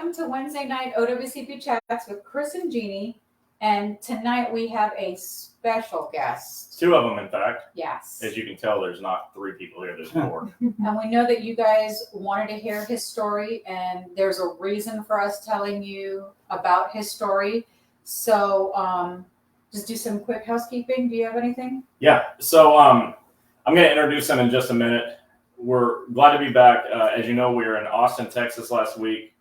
Welcome to Wednesday night OWCP Chats with Chris and Gini. And tonight we have a special guest. 2 of them, in fact. Yes. As you can tell, there's not 3 people here, there's 4. And we know that you guys wanted to hear his story, and there's a reason for us telling you about his story. So just do some quick housekeeping. Do you have anything? Yeah, so I'm going to introduce him in just a minute. We're glad to be back. As you know, we were in Austin, Texas last week,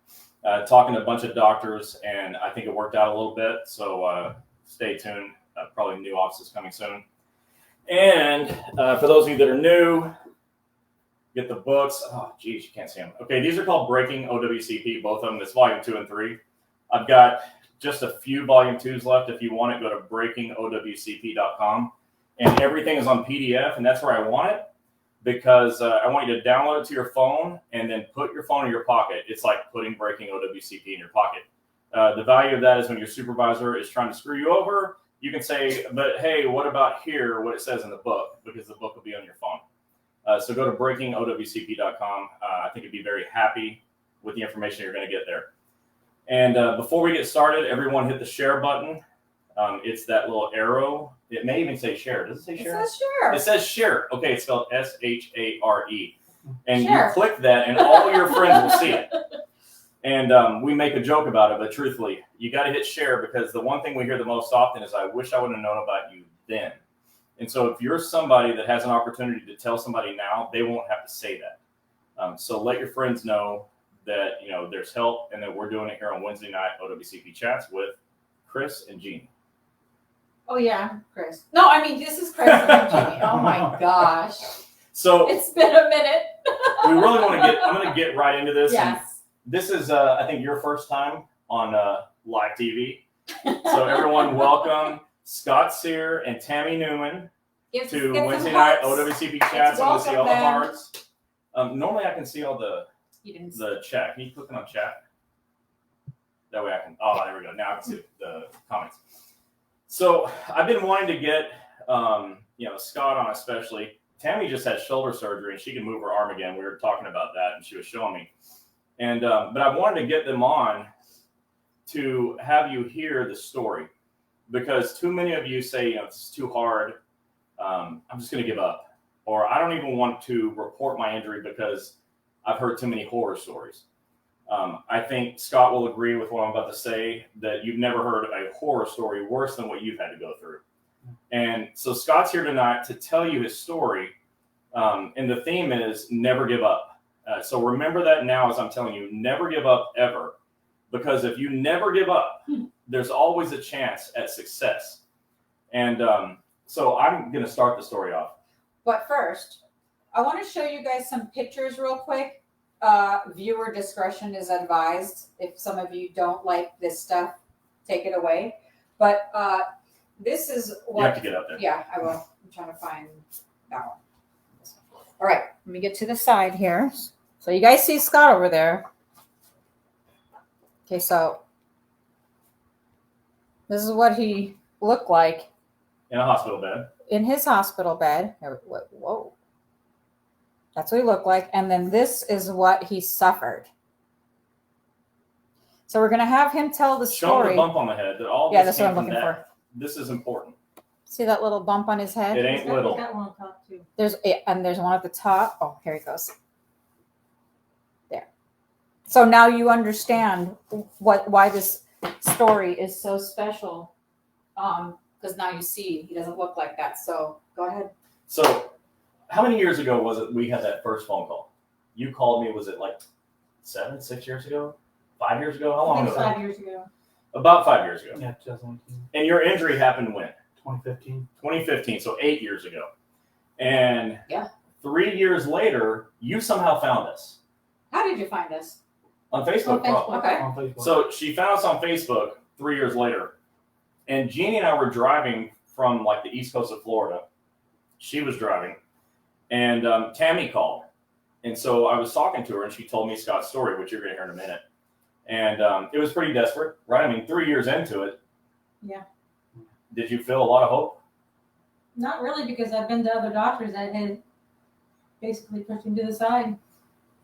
talking to a bunch of doctors, and I think it worked out a little bit. So stay tuned. Probably new offices coming soon. And for those of you that are new, get the books. Oh, geez, you can't see them. Okay, these are called Breaking OWCP, both of them. It's volume 2 and 3. I've got just a few volume 2s left. If you want it, go to breakingowcp.com. And everything is on PDF, and that's where I want it. Because I want you to download it to your phone and then put your phone in your pocket. It's like putting Breaking OWCP in your pocket. The value of that is when your supervisor is trying to screw you over, you can say, but hey, what about here, what it says in the book? Because the book will be on your phone. So go to breakingowcp.com. I think you'd be very happy with the information you're going to get there. And before we get started, everyone hit the share button. It's that little arrow. It may even say share. Does it say share? It says share. It says share. Okay, it's spelled SHARE. And Share. you click that, and all your friends will see it. And we make a joke about it, but truthfully, you got to hit share because the one thing we hear the most often is, I wish I would have known about you then. And so if you're somebody that has an opportunity to tell somebody now, they won't have to say that. So let your friends know that there's help and that we're doing it here on Wednesday night OWCP Chats with Chris and Gini. Oh, yeah, Chris. No, I mean, this is Chris and Gini. Oh, my gosh. So it's been a minute. we really want to I'm going to get right into this. Yes. And this is, I think, your first time on live TV. So everyone, welcome Scott Sear and Tammy Newman to Wednesday night OWCP Chats. I'm going to see all the hearts. Normally I can see all the chat. Can you click on chat? That way I can, there we go. Now I can see the comments. So I've been wanting to get, Scott on especially. Tammy just had shoulder surgery and she can move her arm again. We were talking about that and she was showing me. And but I wanted to get them on to have you hear the story because too many of you say, it's too hard. I'm just going to give up. Or I don't even want to report my injury because I've heard too many horror stories. I think Scott will agree with what I'm about to say, that you've never heard a horror story worse than what you've had to go through. And so Scott's here tonight to tell you his story. And the theme is never give up. So remember that now as I'm telling you, never give up ever. Because if you never give up, there's always a chance at success. And so I'm going to start the story off. But first, I want to show you guys some pictures real quick. Viewer discretion is advised. If some of you don't like this stuff, take it away. But this is what... You have to get up there. Yeah, I will. I'm trying to find that one. All right, let me get to the side here. So you guys see Scott over there. Okay, so this is what he looked like. In a hospital bed. In his hospital bed. Whoa. That's what he looked like. And then this is what he suffered. So we're going to have him tell the story. Show him the bump on the head. That's what I'm looking for. This is important. See that little bump on his head? It ain't little. He's got one on top too. There's one at the top. Oh, here he goes. There. So now you understand why this story is so special. Because now you see he doesn't look like that. So go ahead. So how many years ago was it we had that first phone call? You called me, was it like 6 years ago? 5 years ago? How long ago? 5 years ago. About 5 years ago. Yeah, 2019. And your injury happened when? 2015. 2015, so 8 years ago. And yeah, 3 years later, you somehow found us. How did you find us? On Facebook. Okay. On Facebook. So she found us on Facebook 3 years later. And Jeannie and I were driving from like the east coast of Florida. She was driving. And Tammy called. And so I was talking to her and she told me Scott's story, which you're going to hear in a minute. And it was pretty desperate, right? I mean, 3 years into it. Yeah. Did you feel a lot of hope? Not really, because I've been to other doctors that had basically pushed him to the side.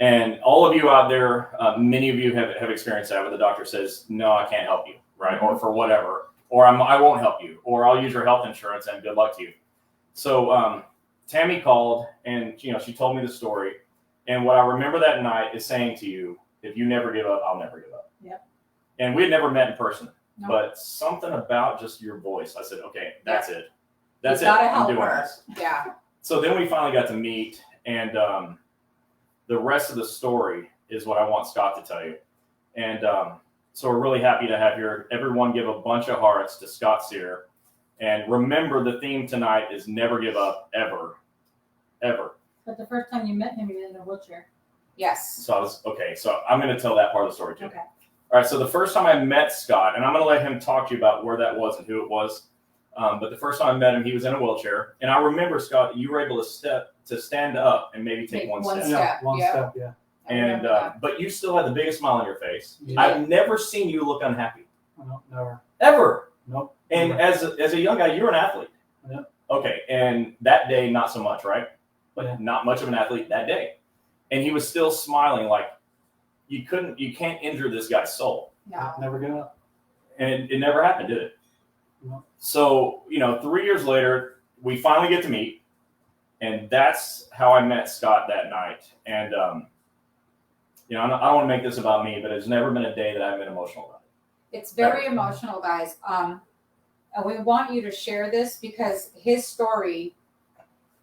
And all of you out there, many of you have experienced that where the doctor says, no, I can't help you, right? Or for whatever, or I won't help you, or I'll use your health insurance and good luck to you. So Tammy called and, she told me the story. And what I remember that night is saying to you, if you never give up, I'll never give up. Yep. And we had never met in person, No. but something about just your voice, I said, okay, that's it. That's You it. gotta I'm help doing her. this. Yeah. So then we finally got to meet, and the rest of the story is what I want Scott to tell you. And so we're really happy to have everyone give a bunch of hearts to Scott Sear. And remember, the theme tonight is never give up, ever, ever. But the first time you met him, he was in a wheelchair. Yes. So so I'm going to tell that part of the story too. Okay. All right, so the first time I met Scott, and I'm going to let him talk to you about where that was and who it was. But the first time I met him, he was in a wheelchair. And I remember, Scott, you were able to stand up and maybe take one step. Yeah, One yeah. step, yeah. I And remember that. but you still had the biggest smile on your face. Yeah. I've never seen you look unhappy. No, never. Ever. Nope. And Never. as a young guy, you're an athlete. Yeah. Okay, and that day, not so much, right? But Yeah. not much of an athlete that day. And he was still smiling like you can't injure this guy's soul. No. Never give up. And it never happened, did it? No. So, 3 years later, we finally get to meet. And that's how I met Scott that night. And, I don't want to make this about me, but there's never been a day that I've been emotional about it. It's very emotional, guys. And we want you to share this because his story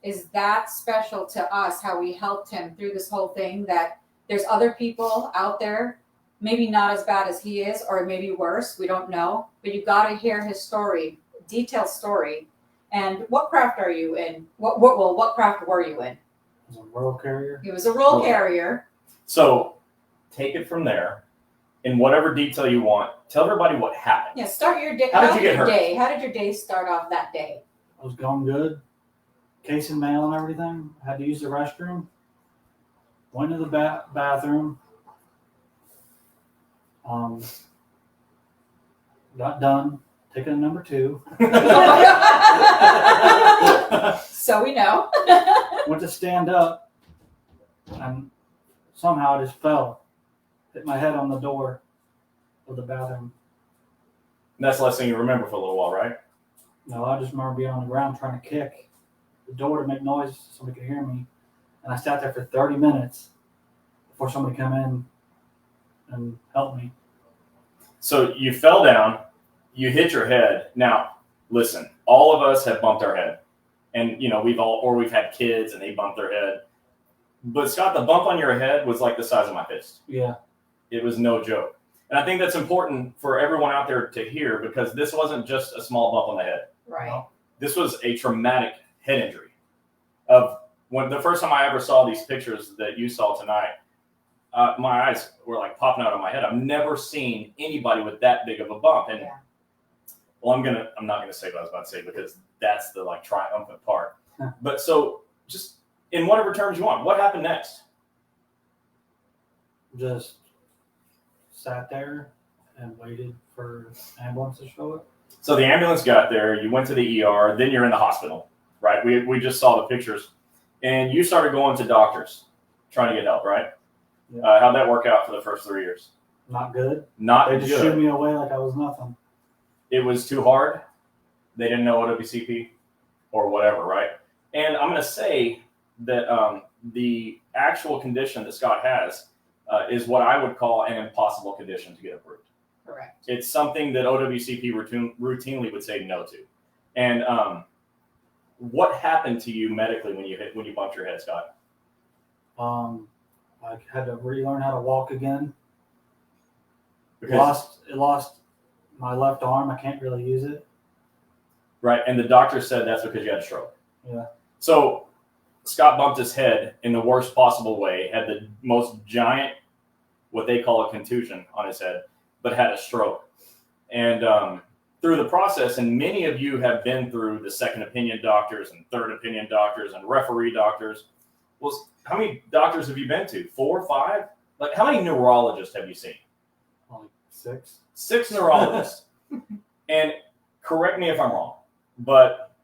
is that special to us, how we helped him through this whole thing, that there's other people out there, maybe not as bad as he is, or maybe worse, we don't know, but you got to hear his story, detailed story. And what craft are you in? What craft were you in? It was a rural carrier. He was a roll Roll. carrier. So take it from there. In whatever detail you want, tell everybody what happened. Yeah, start your day. How did you get hurt? How did your day start off that day? I was going good. Case and mail and everything. I had to use the restroom. Went to the bathroom. Got done. Ticket number 2. So we know. Went to stand up, and somehow I just fell. Hit my head on the door of the bathroom. And that's the last thing you remember for a little while, right? No, I just remember being on the ground trying to kick the door to make noise so somebody could hear me. And I sat there for 30 minutes before somebody came in and helped me. So you fell down, you hit your head. Now, listen, all of us have bumped our head. And, we've had kids and they bumped their head. But Scott, the bump on your head was like the size of my fist. Yeah. It was no joke. And I think that's important for everyone out there to hear because this wasn't just a small bump on the head. Right. This was a traumatic head injury. Of when the first time I ever saw these pictures that you saw tonight, my eyes were like popping out of my head. I've never seen anybody with that big of a bump. And Yeah. well, I'm not gonna say what I was about to say because that's the triumphant part. Huh. But so just in whatever terms you want, what happened next? Just sat there and waited for ambulance to show up. So the ambulance got there, you went to the ER, then you're in the hospital, right? We just saw the pictures. And you started going to doctors trying to get help, right? Yeah. How'd that work out for the first 3 years? Not good. Not They just good. shoot me away like I was nothing. It was too hard. They didn't know OWCP or whatever, right? And I'm going to say that the actual condition that Scott has is what I would call an impossible condition to get approved. Correct. It's something that OWCP routinely would say no to. And what happened to you medically when you bumped your head, Scott? I had to relearn how to walk again. Because, Lost my left arm. I can't really use it. right, and the doctor said that's because you had a stroke. Yeah. So Scott bumped his head in the worst possible way, had the most giant, what they call a contusion on his head, but had a stroke. And through the process, and many of you have been through the second opinion doctors and third opinion doctors and referee doctors. Well, how many doctors have you been to? 4 or 5? Like, how many neurologists have you seen? Like 6. 6 neurologists. And correct me if I'm wrong, but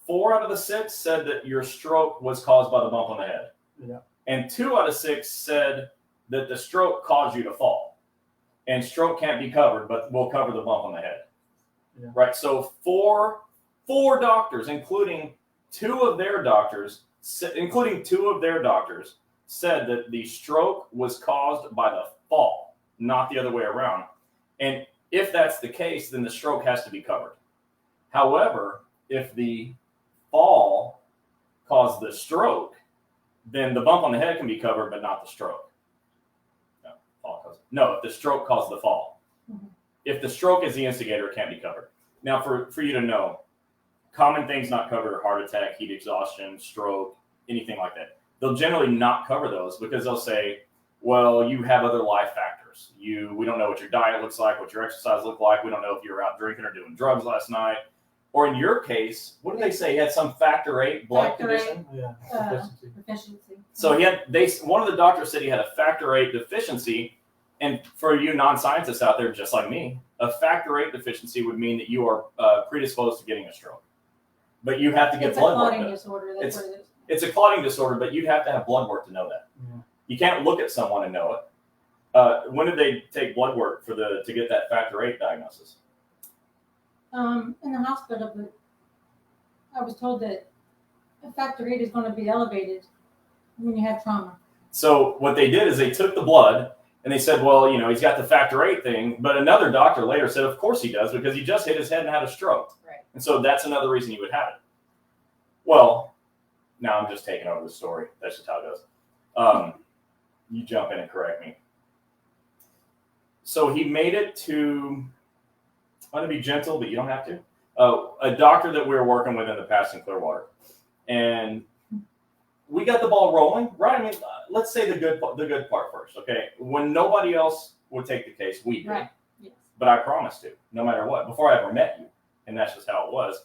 4 out of the 6 said that your stroke was caused by the bump on the head. Yeah. And 2 out of 6 said that the stroke caused you to fall. And stroke can't be covered, but we'll cover the bump on the head. Yeah. Right? So four doctors, including two of their doctors, said that the stroke was caused by the fall, not the other way around. And if that's the case, then the stroke has to be covered. However, if the fall caused the stroke, then the bump on the head can be covered, but not the stroke. No, if the stroke caused the fall. Mhm. If the stroke is the instigator, it can't be covered. Now, for you to know, common things not covered are heart attack, heat exhaustion, stroke, anything like that. They'll generally not cover those because they'll say, well, you have other life factors. We don't know what your diet looks like, what your exercise looked like. We don't know if you were out drinking or doing drugs last night. Or in your case, what did they say? He had some factor 8 blood Factor condition. Yeah. Deficiency. So one of the doctors said he had a factor 8 deficiency. And for you non-scientists out there, just like me, a factor 8 deficiency would mean that you are predisposed to getting a stroke. But you have to get blood work. It's a clotting disorder. That's what it is. It's a clotting disorder, but you'd have to have blood work to know that. Yeah. You can't look at someone and know it. When did they take blood work to get that factor 8 diagnosis? In the hospital, but I was told that a factor 8 is going to be elevated when you have trauma. So what they did is they took the blood and they said, well, he's got the factor 8 thing. But another doctor later said, of course he does, because he just hit his head and had a stroke. Right. And so that's another reason you would have it. Well, now I'm just taking over the story. That's just how it goes. You jump in and correct me. So he made it to, I'm going to be gentle, but you don't have to, a doctor that we were working with in the past in Clearwater. And we got the ball rolling, right? I mean, let's say the good part first, okay? When nobody else would take the case, we did. Right. Yes. But I promised to, no matter what, before I ever met you. And that's just how it was.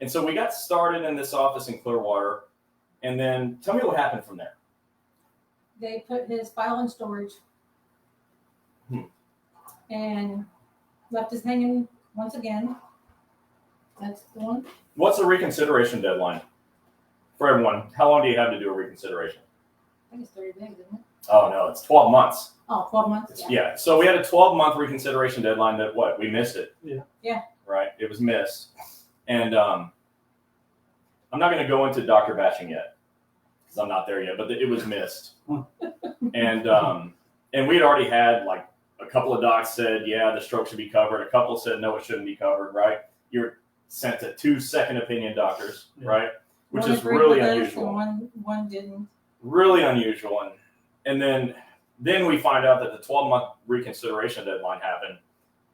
And so we got started in this office in Clearwater. And then tell me what happened from there. They put his file in storage and left us hanging once again. That's the one. What's the reconsideration deadline for everyone? How long do you have to do a reconsideration? I think it's 30 days, isn't it? Oh, no, it's 12 months. Oh, 12 months. Yeah. So we had a 12-month reconsideration deadline that we missed it. Yeah. Yeah. Right. It was missed. And I'm not going to go into doctor bashing yet because I'm not there yet, but it was missed. And we had already had like a couple of docs said, yeah, the stroke should be covered. A couple said, no, it shouldn't be covered. Right. You're sent to 2 second opinion doctors. Yeah. Right. Which One is agreed really with us unusual. and one didn't. Really unusual. And then we find out that the 12-month reconsideration deadline happened.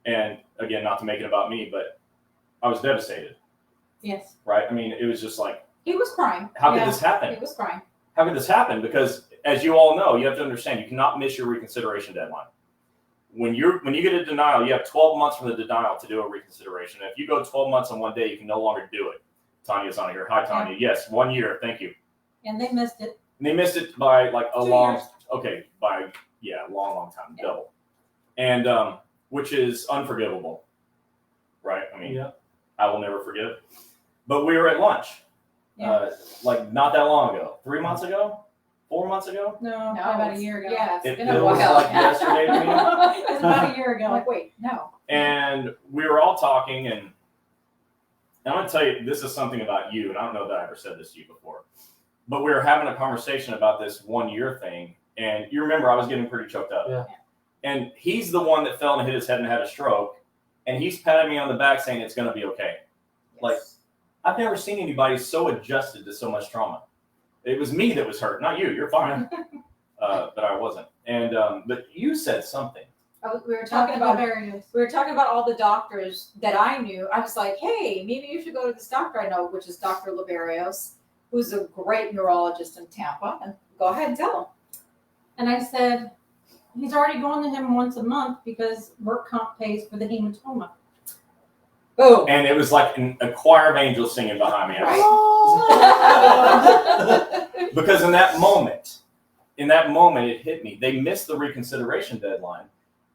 And again, not to make it about me, but I was devastated. Yes. Right. I mean, it was just like, He was crying. how Yeah. could this happen? He was crying. How could this happen? Because as you all know, you have to understand, you cannot miss your reconsideration deadline. When you get a denial, you have 12 months from the denial to do a reconsideration. And if you go 12 months on one day, you can no longer do it. Tanya's on here. Hi, Tanya. Yes, 1 year. Thank you. And they missed it. And they missed it by like a 2 long, years. okay, by, yeah, long time, double. And which is unforgivable, right? I mean, Yeah. I will never forgive. But we were at lunch, Yeah. like not that long ago, 3 months ago, 4 months ago. No, No, about a it's- year ago. Yeah, it's It been a feels while. like yesterday to me. It was about a year I'm ago. like, wait, no. And we were all talking, and I'm going to tell you, this is something about you, and I don't know that I ever said this to you before, but we were having a conversation about this 1 year thing, and you remember I was getting pretty choked up. Yeah. And he's the one that fell and hit his head and had a stroke, and he's patting me on the back saying it's going to be okay. Like, I've never seen anybody so adjusted to so much trauma. It was me that was hurt, not you. You're fine. But I wasn't. And but you said something. We were talking about various. we were talking about all the doctors that I knew. I was like, hey, maybe you should go to this doctor I know, which is Dr. Liberios, who's a great neurologist in Tampa. And go ahead and tell him. And I said, he's already going to him once a month because work comp pays for the hematoma. Boom. And it was like a choir of angels singing behind me. Because in that moment, it hit me. They missed the reconsideration deadline,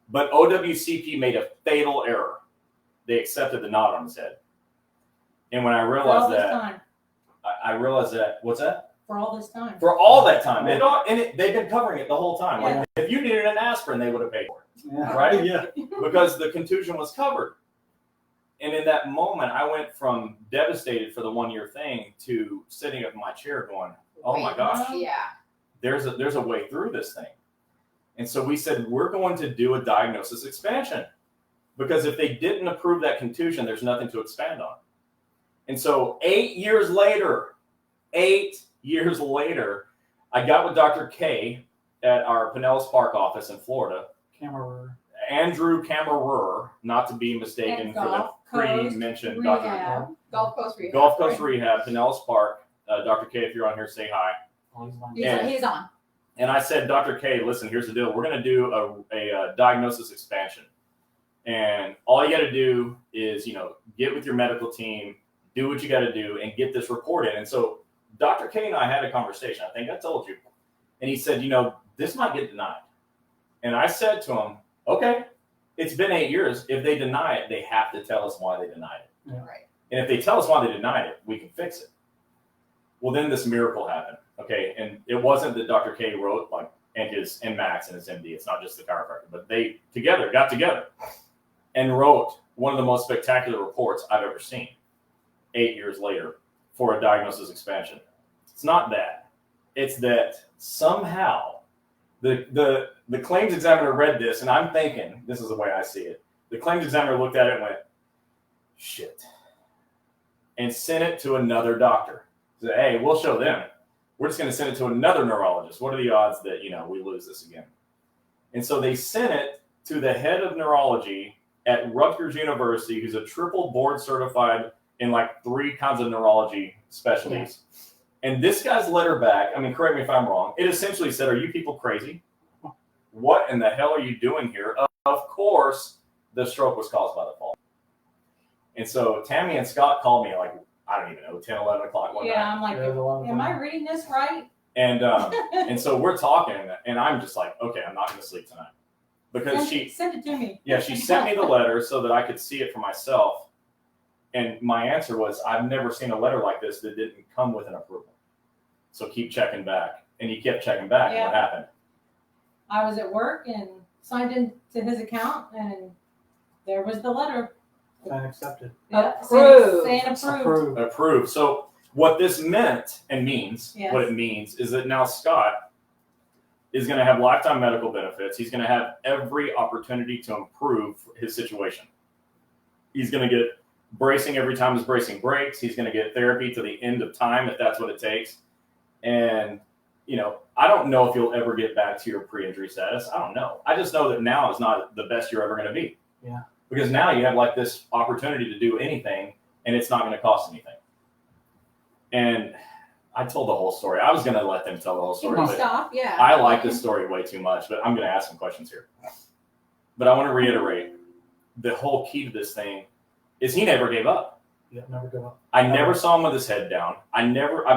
but OWCP made a fatal error. They accepted the knot on his head. And when I For all realized this that, time. I realized that, what's that? for all this time. For all that time. They've been covering it the whole time. Yeah. Like, if you needed an aspirin, they would have paid for it. Yeah. Right? Yeah. Because the contusion was covered. And in that moment, I went from devastated for the 1 year thing to sitting up in my chair going, oh my gosh, Yeah. there's a way through this thing. And so we said, we're going to do a diagnosis expansion. Because if they didn't approve that contusion, there's nothing to expand on. And so 8 years later, I got with Dr. K at our Pinellas Park office in Florida. Andrew Kammerer, not to be mistaken for the pre-mentioned Dr. Gulf Coast Rehab. Gulf Coast Rehab, Pinellas Park. Dr. K, if you're on here, say hi. He's on. And I said, Dr. K, listen, here's the deal. We're going to do a diagnosis expansion. And all you got to do is, get with your medical team, do what you got to do, and get this report in. And so Dr. K and I had a conversation. I think I told you. And he said, this might get denied. And I said to him, okay, it's been 8 years. If they deny it, they have to tell us why they denied it. Yeah. Right. And if they tell us why they denied it, we can fix it. Well, then this miracle happened. Okay. And it wasn't that Dr. K wrote and Max and his MD. It's not just the chiropractor, but they got together and wrote one of the most spectacular reports I've ever seen 8 years later for a diagnosis expansion. It's not that. It's that somehow the claims examiner read this, and I'm thinking, this is the way I see it. The claims examiner looked at it and went, shit, and sent it to another doctor. Said, hey, we'll show them. We're just going to send it to another neurologist. What are the odds that, we lose this again? And so they sent it to the head of neurology at Rutgers University, who's a triple board certified in 3 kinds of neurology specialties. Yeah. And this guy's letter back, correct me if I'm wrong, it essentially said, are you people crazy? What in the hell are you doing here? Of course, the stroke was caused by the fall. And so Tammy and Scott called me I don't even know, 10, 11 o'clock one night. Yeah, I'm like, am I reading this right? And and so we're talking, and I'm just like, okay, I'm not going to sleep tonight. Because send it to me. Yeah, she sent me the letter so that I could see it for myself. And my answer was, I've never seen a letter like this that didn't come with an approval. So keep checking back. And he kept checking back. Yeah. And what happened? I was at work and signed into his account, and there was the letter. And accepted. Yep, Approved. saying approved. Approved. So what this meant and means, Yes. what it means is that now Scott is going to have lifetime medical benefits. He's going to have every opportunity to improve his situation. He's going to get bracing every time his bracing breaks. He's going to get therapy to the end of time if that's what it takes. And, I don't know if you'll ever get back to your pre-injury status. I don't know. I just know that now is not the best you're ever going to be. Yeah. Because now you have this opportunity to do anything, and it's not going to cost anything. And I told the whole story. I was going to let them tell the whole story. But Stop, yeah. I like this story way too much, but I'm going to ask some questions here. But I want to reiterate, the whole key to this thing is he never gave up. Yeah, never give up. I never saw him with his head down. I've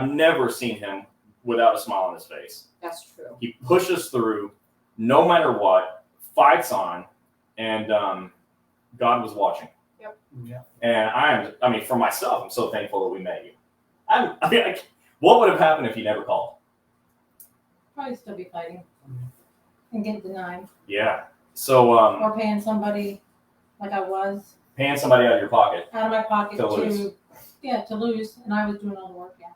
never seen him without a smile on his face. That's true. He pushes through no matter what, fights on, and God was watching. Yep. Yeah. And for myself, I'm so thankful that we met you. What would have happened if you never called? Probably still be fighting and get denied. Yeah. So or paying somebody like I was. Paying somebody out of your pocket. Out of my pocket to lose. To lose, and I was doing all the work. Yeah.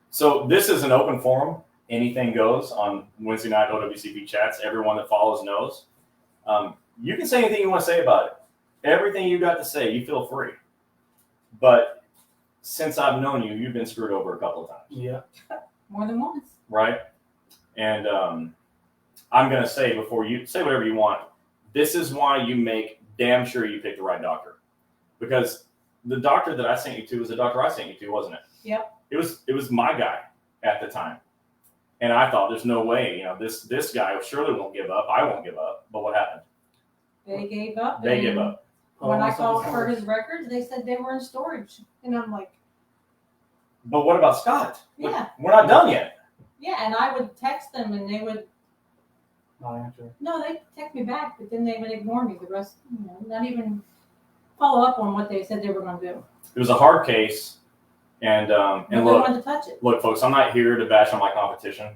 So this is an open forum. Anything goes on Wednesday night OWCP chats. Everyone that follows knows. You can say anything you want to say about it. Everything you got to say, you feel free. But since I've known you, you've been screwed over a couple of times. Yeah. More than once. Right? And I'm going to say, before you say whatever you want, this is why you make damn sure you pick the right doctor. Because the doctor that I sent you to was the doctor I sent you to, wasn't it? Yep. It was my guy at the time. And I thought, there's no way, this guy surely won't give up. I won't give up. But what happened? They gave up. They gave up. When I called for his records, they said they were in storage. And I'm like, but what about Scott? Yeah. We're not done yet. Yeah, and I would text them and they would. Not answer. No, they text me back, but then they would ignore me the rest, not even follow up on what they said they were going to do. It was a hard case. And Nobody look, wanted to touch it. look, folks, I'm not here to bash on my competition,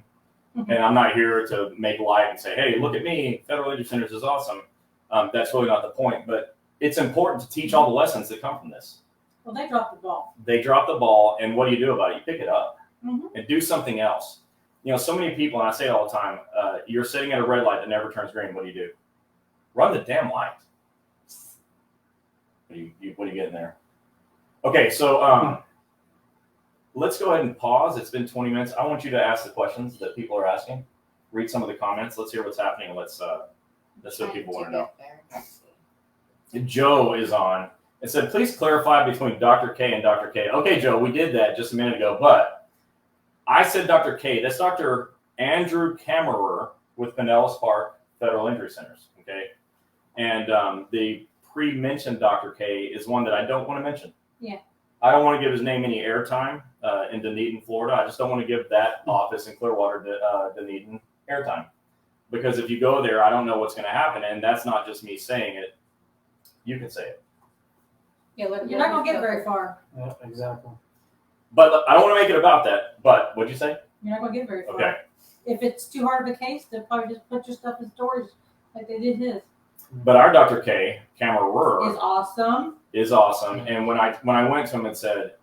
and I'm not here to make light and say, hey, look at me, Federal Injury Centers is awesome. That's really not the point, but it's important to teach all the lessons that come from this. Well, they dropped the ball. They drop the ball, and what do you do about it? You pick it up Mhm. and do something else. You know, so many people, and I say it all the time, you're sitting at a red light that never turns green. What do? Run the damn light. What are you getting there? Okay, so let's go ahead and pause. It's been 20 minutes. I want you to ask the questions that people are asking. Read some of the comments. Let's hear what's happening. Let's what people want to know. Joe is on. It said, please clarify between Dr. K and Dr. K. Okay, Joe, we did that just a minute ago, but I said Dr. K. That's Dr. Andrew Kammerer with Pinellas Park Federal Injury Centers, okay? And the pre-mentioned Dr. K is one that I don't want to mention. Yeah. I don't want to give his name any airtime in Dunedin, Florida. I just don't want to give that office in Clearwater, Dunedin, airtime. Because if you go there, I don't know what's going to happen, and that's not just me saying it. You can say it. Yeah, You're not going to get very far. Yeah, exactly. But I don't want to make it about that. But what'd you say? You're not going to get very far. Okay. If it's too hard of a case, they'll probably just put your stuff in storage like they did his. But our Dr. K, Kammerer, Is awesome. is awesome. And when I went to him and said,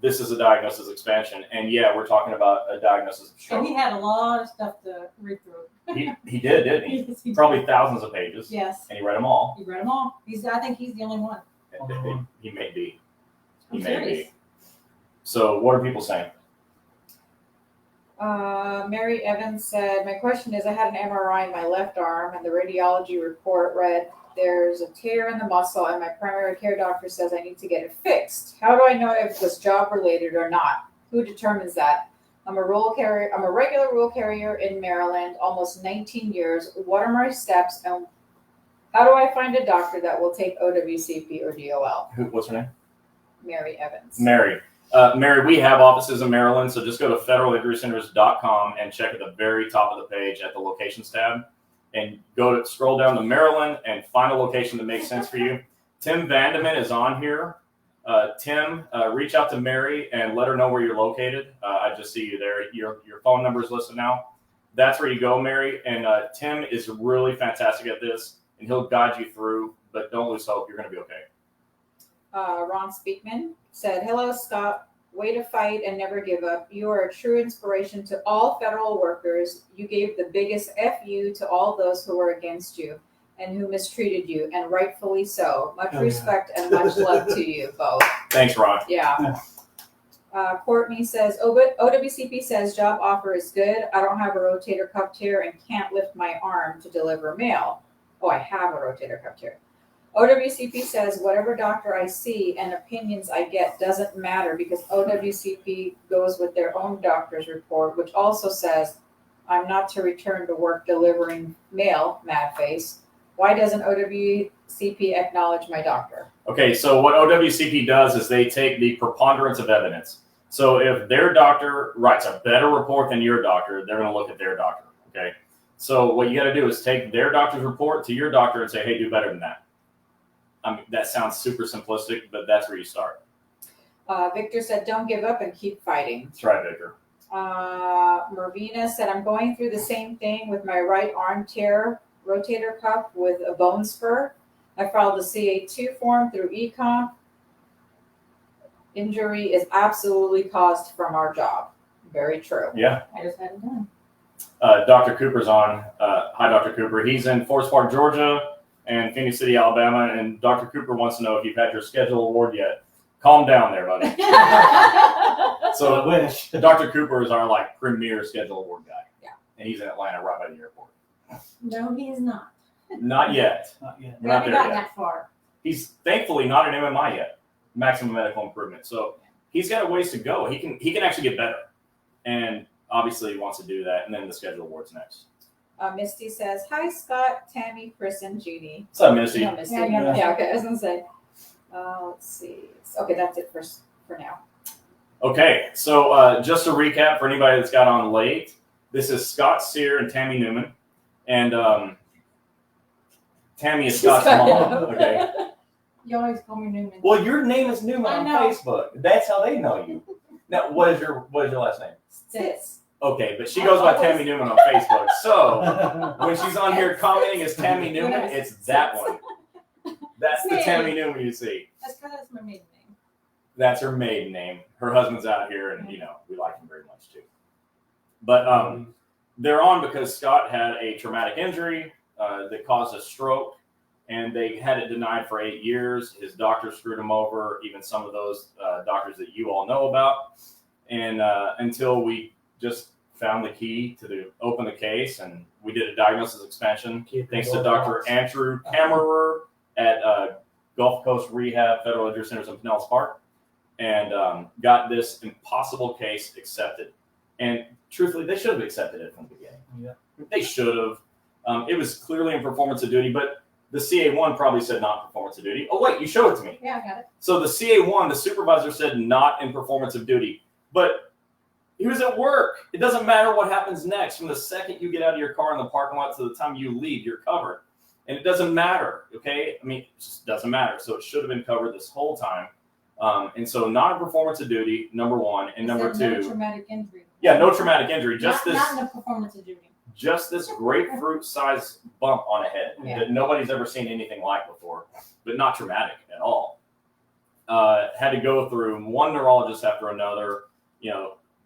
this is a diagnosis expansion, and yeah, we're talking about a diagnosis of And stroke. he had a lot of stuff to read through. He did, didn't he? Yes, he Probably did. thousands of pages. Yes. And he read them all. He read them all. I think he's the only one. He may be. He I'm may serious. be. So what are people saying? Mary Evans said, my question is, I had an MRI in my left arm and the radiology report read there's a tear in the muscle and my primary care doctor says I need to get it fixed. How do I know if it was job related or not? Who determines that? I'm a regular rural carrier in Maryland, almost 19 years. What are my steps and how do I find a doctor that will take OWCP or DOL? What's her name? Mary Evans. Mary. Mary, we have offices in Maryland, so just go to federalinjurycenters.com and check at the very top of the page at the locations tab, and scroll down to Maryland and find a location that makes sense for you. Tim Vandeman is on here. Tim, reach out to Mary and let her know where you're located. I just see you there. Your phone number is listed now. That's where you go, Mary. And Tim is really fantastic at this, and he'll guide you through. But don't lose hope. You're going to be okay. Ron Speakman said, hello, Scott. Way to fight and never give up. You are a true inspiration to all federal workers. You gave the biggest FU to all those who were against you and who mistreated you, and rightfully so. Much respect and much love to you both. Thanks, Ron. Yeah. Courtney says, OWCP says job offer is good. I don't have a rotator cuff tear and can't lift my arm to deliver mail. Oh, I have a rotator cuff tear. OWCP says whatever doctor I see and opinions I get doesn't matter because OWCP goes with their own doctor's report, which also says I'm not to return to work delivering mail, mad face. Why doesn't OWCP acknowledge my doctor? Okay, so what OWCP does is they take the preponderance of evidence. So if their doctor writes a better report than your doctor, they're going to look at their doctor, okay? So what you got to do is take their doctor's report to your doctor and say, hey, do better than that. I mean, that sounds super simplistic, but that's where you start. Victor said, don't give up and keep fighting. That's right, Victor. Marvina said, I'm going through the same thing with my right arm tear, rotator cuff with a bone spur. I filed a CA2 form through eComp. Injury is absolutely caused from our job. Very true. Yeah. I just had it done. Dr. Cooper's on. Hi, Dr. Cooper. He's in Forest Park, Georgia, and Phoenix City, Alabama. And Dr. Cooper wants to know if you've had your schedule award yet. Calm down there, buddy. So I wish. Dr. Cooper is our premier schedule award guy. Yeah. And he's in Atlanta, right by the airport. No, he is not. Not yet. Not yet. We We're not haven't there gotten yet. that far. He's thankfully not an MMI yet, maximum medical improvement. So he's got a ways to go. He can actually get better, and obviously he wants to do that. And then the schedule awards next. Misty says, hi, Scott, Tammy, Chris, and Judy. What's up, Misty? No, Misty. Yeah. Yeah, okay, I was going to say. Let's see. Okay, that's it for now. Okay, so just to recap for anybody that's got on late, this is Scott Sear and Tammy Newman, and Tammy is Scott's mom. Okay. You always call me Newman. Well, your name is Newman I on know. Facebook. That's how they know you. Now, what is your last name? Sits. Okay, but she goes by Tammy Newman on Facebook. So when she's on here commenting as Tammy Newman, it's that one. That's the Tammy Newman you see. That's kind of my maiden name. That's her maiden name. Her husband's out here, and we like him very much too. But they're on because Scott had a traumatic injury that caused a stroke, and they had it denied for 8 years. His doctor screwed him over, even some of those doctors that you all know about. And until we just found the key to open the case, and we did a diagnosis expansion thanks to Dr. Andrew Kammerer at Gulf Coast Rehab Federal Injury Centers in Pinellas Park, and got this impossible case accepted. And truthfully, they should have accepted it from the beginning. Yeah. They should have. It was clearly in performance of duty, but the CA1 probably said not performance of duty. Oh, wait, you showed it to me. Yeah, I got it. So the CA1, the supervisor said not in performance of duty, but he was at work. It doesn't matter what happens next. From the second you get out of your car in the parking lot to the time you leave, you're covered. And it doesn't matter, okay? I mean, it just doesn't matter. So it should have been covered this whole time. And so not in performance of duty, number one. And number two. No traumatic injury. Yeah, no traumatic injury. Just not in the performance of duty. Just this grapefruit-sized bump on a head that nobody's ever seen anything like before, but not traumatic at all. Had to go through one neurologist after another.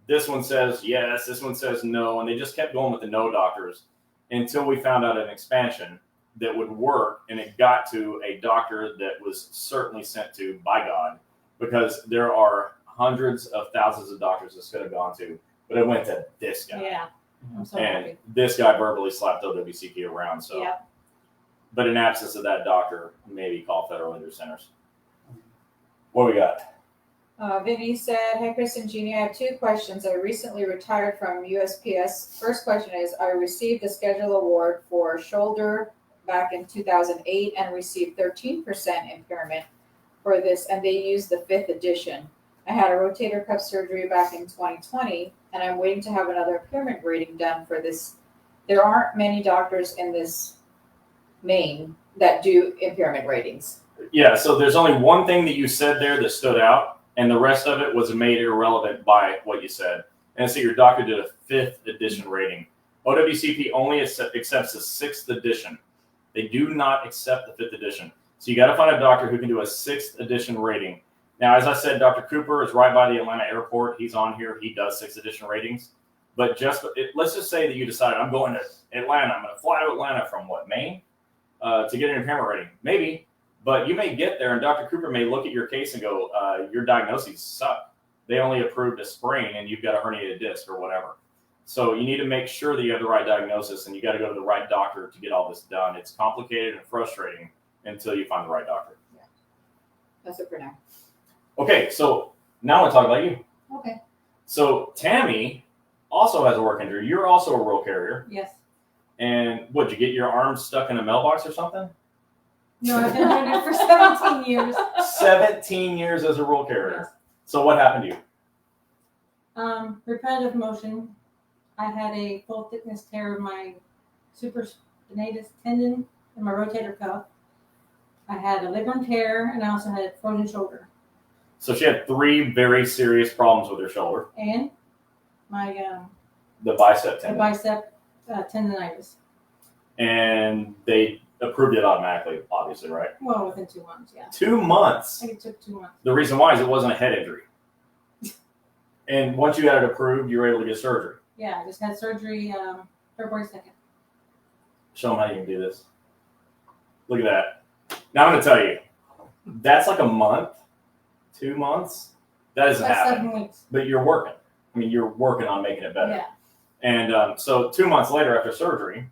This one says yes, this one says no, and they just kept going with the no doctors until we found out an expansion that would work, and it got to a doctor that was certainly sent to by God, because there are hundreds of thousands of doctors this could have gone to, but it went to this guy. Yeah, I'm so And happy. this guy verbally slapped OWCP around. So, but in absence of that doctor, maybe call Federal Injury Centers. What we got? Vinny said, "Hey, Chris and Jeannie, I have 2 questions. I recently retired from USPS. First question is, I received a schedule award for shoulder back in 2008 and received 13% impairment for this, and they used the 5th edition. I had a rotator cuff surgery back in 2020, and I'm waiting to have another impairment rating done for this. There aren't many doctors in this Maine that do impairment ratings." Yeah, so there's only one thing that you said there that stood out, and the rest of it was made irrelevant by what you said. And so your doctor did a 5th edition rating. OWCP only accepts the 6th edition. They do not accept the 5th edition. So you got to find a doctor who can do a 6th edition rating. Now, as I said, Dr. Cooper is right by the Atlanta airport. He's on here. He does 6th edition ratings. But let's just say that you decided, I'm going to Atlanta. I'm going to fly to Atlanta from Maine, to get an impairment rating. Maybe. But you may get there, and Dr. Cooper may look at your case and go, your diagnoses suck. They only approved a sprain, and you've got a herniated disc or whatever. So you need to make sure that you have the right diagnosis, and you got to go to the right doctor to get all this done. It's complicated and frustrating until you find the right doctor. Yeah. That's it for now. Okay, so now I want to talk about you. Okay. So Tammy also has a work injury. You're also a rural carrier. Yes. And what, did you get your arm stuck in a mailbox or something? No, I've been doing it for 17 years. 17 years as a rural carrier. Yes. So what happened to you? Repetitive motion. I had a full thickness tear of my supraspinatus tendon in my rotator cuff. I had a ligament tear, and I also had a frozen shoulder. So she had 3 very serious problems with her shoulder. And my The bicep tendon. bicep tendonitis. And they approved it automatically, obviously, right? Well, within 2 months, yeah. 2 months. I think it took 2 months. The reason why is it wasn't a head injury. And once you had it approved, you were able to get surgery. Yeah, I just had surgery February 2nd. Show them how you can do this. Look at that. Now I'm going to tell you, that's like a month, 2 months. That doesn't That's happen. 7 weeks. But you're working. I mean, you're working on making it better. Yeah. And so 2 months later after surgery,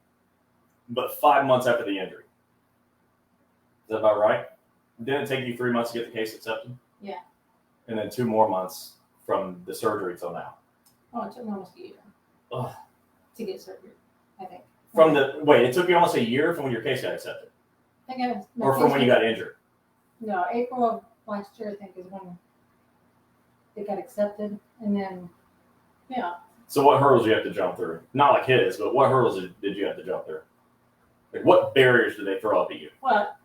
but 5 months after the injury. Is that about right? Didn't it take you 3 months to get the case accepted? Yeah. And then 2 more months from the surgery till now. Oh, it took me almost a year Ugh. to get surgery, I think. It took you almost a year from when your case got accepted? I think I was, Or from when you got injured? No, April of last year, I think, is when it got accepted. And then, yeah. So what hurdles do you have to jump through? Not like his, but what hurdles did you have to jump through? Like what barriers did they throw up at you? Well,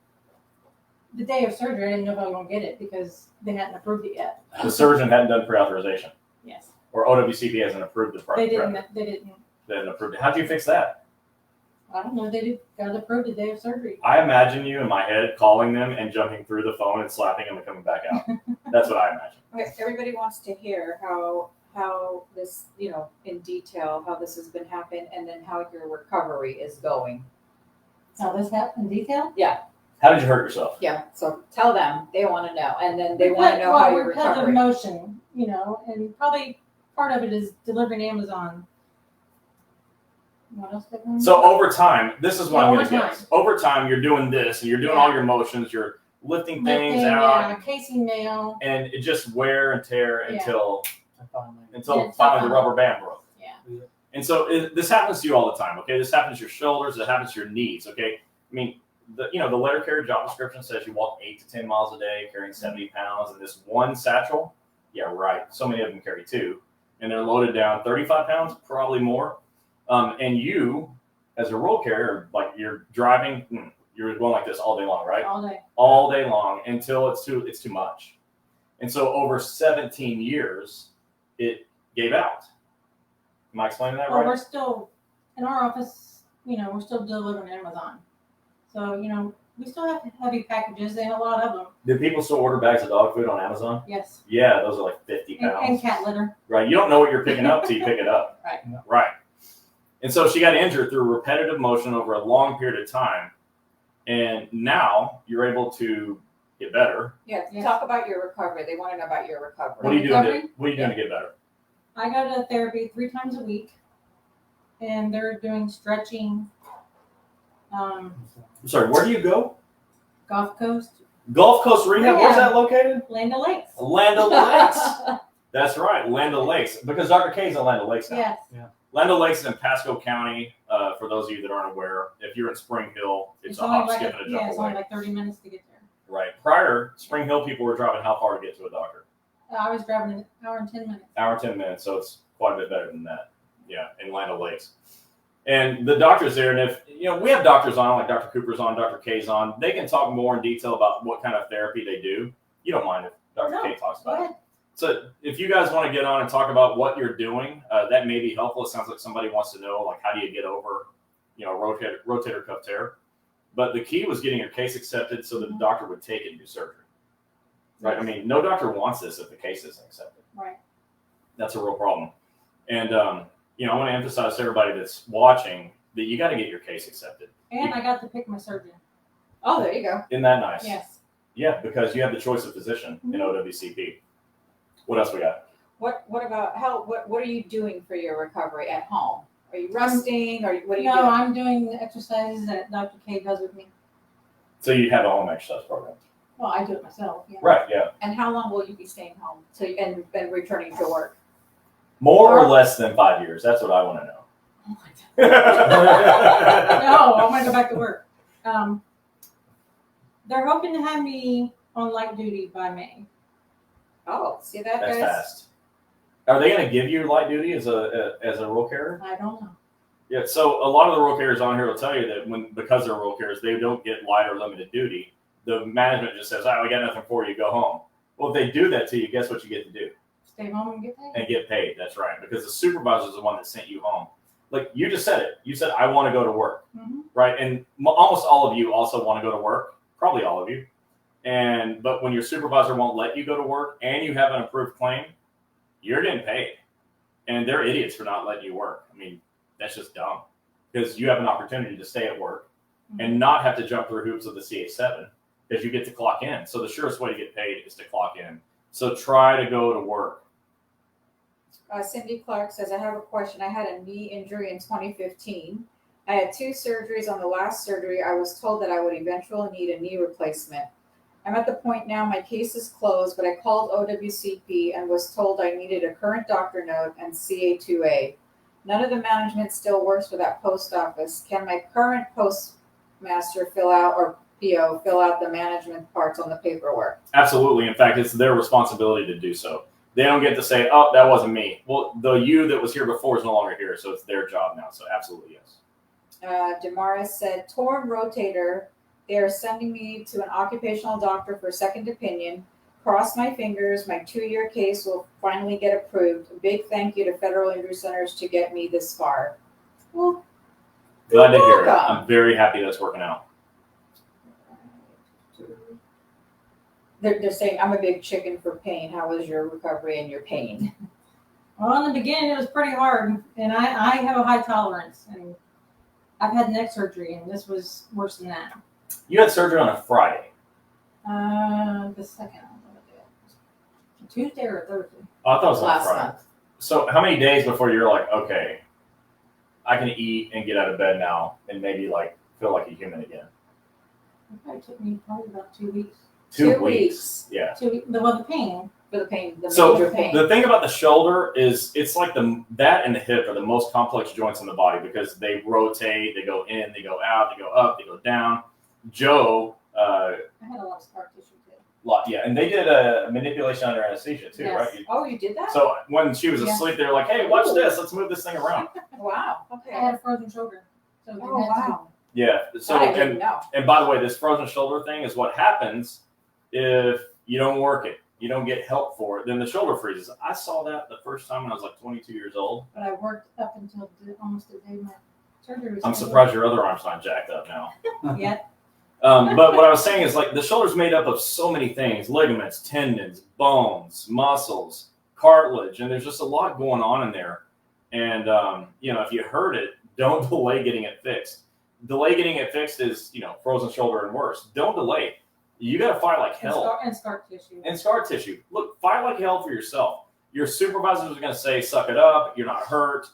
the day of surgery, I didn't know if I was going to get it because they hadn't approved it yet. The surgeon hadn't done pre-authorization. Yes. Or OWCP hasn't approved the They product. didn't. They didn't. They hadn't approved it. How'd you fix that? I don't know. They got approved the day of surgery. I imagine you in my head calling them and jumping through the phone and slapping them and coming back out. That's what I imagine. Okay, everybody wants to hear how this, in detail, how this has been happening, and then how your recovery is going. How this happened in detail? How did you hurt yourself? Yeah, so tell them, they want to know, and then they want to know how your because of recovery. motion, and probably part of it is delivering Amazon. What else did I do? So over time, this is what I'm Over going to time. guess. Over time, you're doing this, and you're doing all your motions. You're lifting things out, casing nail. and it just wear and tear Yeah. until Yeah, finally the rubber band broke. Yeah. And so this happens to you all the time. Okay, this happens to your shoulders. It happens to your knees. Okay, I mean, the letter carrier job description says you walk 8 to 10 miles a day, carrying 70 pounds, and this one satchel. Yeah, right. So many of them carry 2, and they're loaded down 35 pounds, probably more. And you, as a roll carrier, like you're driving, you're going like this all day long, right? All day. All day long until it's too much. And so over 17 years, it gave out. Am I explaining that Well, right? we're still in our office. We're still delivering Amazon. So we still have heavy packages and a lot of them. Do people still order bags of dog food on Amazon? Yes. Yeah, those are like 50 pounds. And cat litter. Right. You don't know what you're picking up till you pick it up. Right. Right. And so she got injured through repetitive motion over a long period of time. And now you're able to get better. Yeah, Yeah. talk about your recovery. They want to know about your recovery. What are you doing Recovery? what are you doing to get better? I go to therapy 3 times a week, and they're doing stretching. I'm sorry, where do you go? Gulf Coast, Gulf Coast Rehab. Yeah. Where's that located? Land O'Lakes. Land O'Lakes. That's right, Land O'Lakes. Because Dr. K's in Land O'Lakes now. Yes. Land O'Lakes is in Pasco County. For those of you that aren't aware, if you're in Spring Hill, it's a only hop, like skip, and a jump it's away. only like 30 minutes to get there. Right. Prior, Spring Hill people were driving how far to get to a doctor? I was driving an hour and 10 minutes. Hour and 10 minutes, so it's quite a bit better than that. Yeah, in Land O'Lakes. And the doctors there, and if we have doctors on, like Dr. Cooper's on, Dr. K's on, they can talk more in detail about what kind of therapy they do. You don't mind if Dr. No, K talks Go about it. ahead. So if you guys want to get on and talk about what you're doing, that may be helpful. It sounds like somebody wants to know, like, how do you get over, rotator cuff tear? But the key was getting your case accepted so that the doctor would take it and do surgery. Right? I mean, no doctor wants this if the case isn't accepted. Right. That's a real problem. And, I want to emphasize to everybody that's watching that you got to get your case accepted. And I got to pick my surgeon. Oh, there you go. Isn't that nice? Yes. Yeah, because you have the choice of physician in OWCP. What else we got? What about what are you doing for your recovery at home? Are you resting, or what are you No, doing? I'm doing the exercises that Dr. K does with me. So you have a home exercise program. Well, I do it myself. Yeah. Right, yeah. And how long will you be staying home and returning to work? More or less than 5 years. That's what I want to know. Oh my God. No, I want to go back to work. They're hoping to have me on light duty by May. Oh, see that, That's guys? fast. Are they going to give you light duty as a roll carrier? I don't know. Yeah. So a lot of the roll carriers on here will tell you that because they're roll carriers, they don't get light or limited duty. The management just says, "Oh, we got nothing for you. Go home." Well, if they do that to you, guess what you get to do? Stay home and get paid. And get paid. That's right. Because the supervisor is the one that sent you home. Like you just said it. You said, "I want to go to work." Mm-hmm. Right. And almost all of you also want to go to work. Probably all of you. But when your supervisor won't let you go to work and you have an approved claim, you're getting paid. And they're idiots for not letting you work. I mean, that's just dumb. Because you have an opportunity to stay at work and not have to jump through hoops of the CA7 because you get to clock in. So the surest way to get paid is to clock in. So try to go to work. Cindy Clark says, I have a question. I had a knee injury in 2015. I had 2 surgeries. On the last surgery, I was told that I would eventually need a knee replacement. I'm at the point now my case is closed, but I called OWCP and was told I needed a current doctor note and CA2A. None of the management still works for that post office. Can my current postmaster fill out the management parts on the paperwork? Absolutely. In fact, it's their responsibility to do so. They don't get to say, "Oh, that wasn't me." Well, the you that was here before is no longer here, so it's their job now. So absolutely, yes. Damaris said, torn rotator. They are sending me to an occupational doctor for a second opinion. Cross my fingers, my 2-year case will finally get approved. A big thank you to Federal Injury Centers to get me this far. Well, Glad to hear it. welcome. I'm very happy that's working out. They're saying, I'm a big chicken for pain. How was your recovery and your pain? Well, in the beginning, it was pretty hard, and I have a high tolerance, and I've had neck surgery, and this was worse than that. You had surgery on a Friday. The second, I'm gonna do it. Tuesday or Thursday. Oh, I thought it was on Last Friday. month. So how many days before you're like, okay, I can eat and get out of bed now and maybe like feel like a human again? It probably took me about 2 weeks. 2 weeks. Yeah. 2 weeks. The pain. For the pain, the So major pain. the thing about the shoulder is it's like that and the hip are the most complex joints in the body because they rotate, they go in, they go out, they go up, they go down. Joe, I had a lot of scar tissue too. yeah, and they did a manipulation under anesthesia too, Yes. right? Oh, you did that? So when she was Yeah. asleep, they were like, "Hey, watch this. Let's move this thing around." Wow. I Okay. had a frozen shoulder. So it Oh, had to- wow. Yeah. So I didn't know. and by the way, this frozen shoulder thing is what happens if you don't work it. You don't get help for it, then the shoulder freezes. I saw that the first time when I was like 22 years old. But I worked up until almost the day my surgery was. I'm surprised your other arm's not jacked up now. Yet. But what I was saying is like the shoulder's made up of so many things: ligaments, tendons, bones, muscles, cartilage, and there's just a lot going on in there. And if you hurt it, don't delay getting it fixed. Delay getting it fixed is frozen shoulder and worse. Don't delay. You got to fight like hell. And scar tissue. And scar tissue. Look, fight like hell for yourself. Your supervisors are going to say, suck it up. You're not hurt.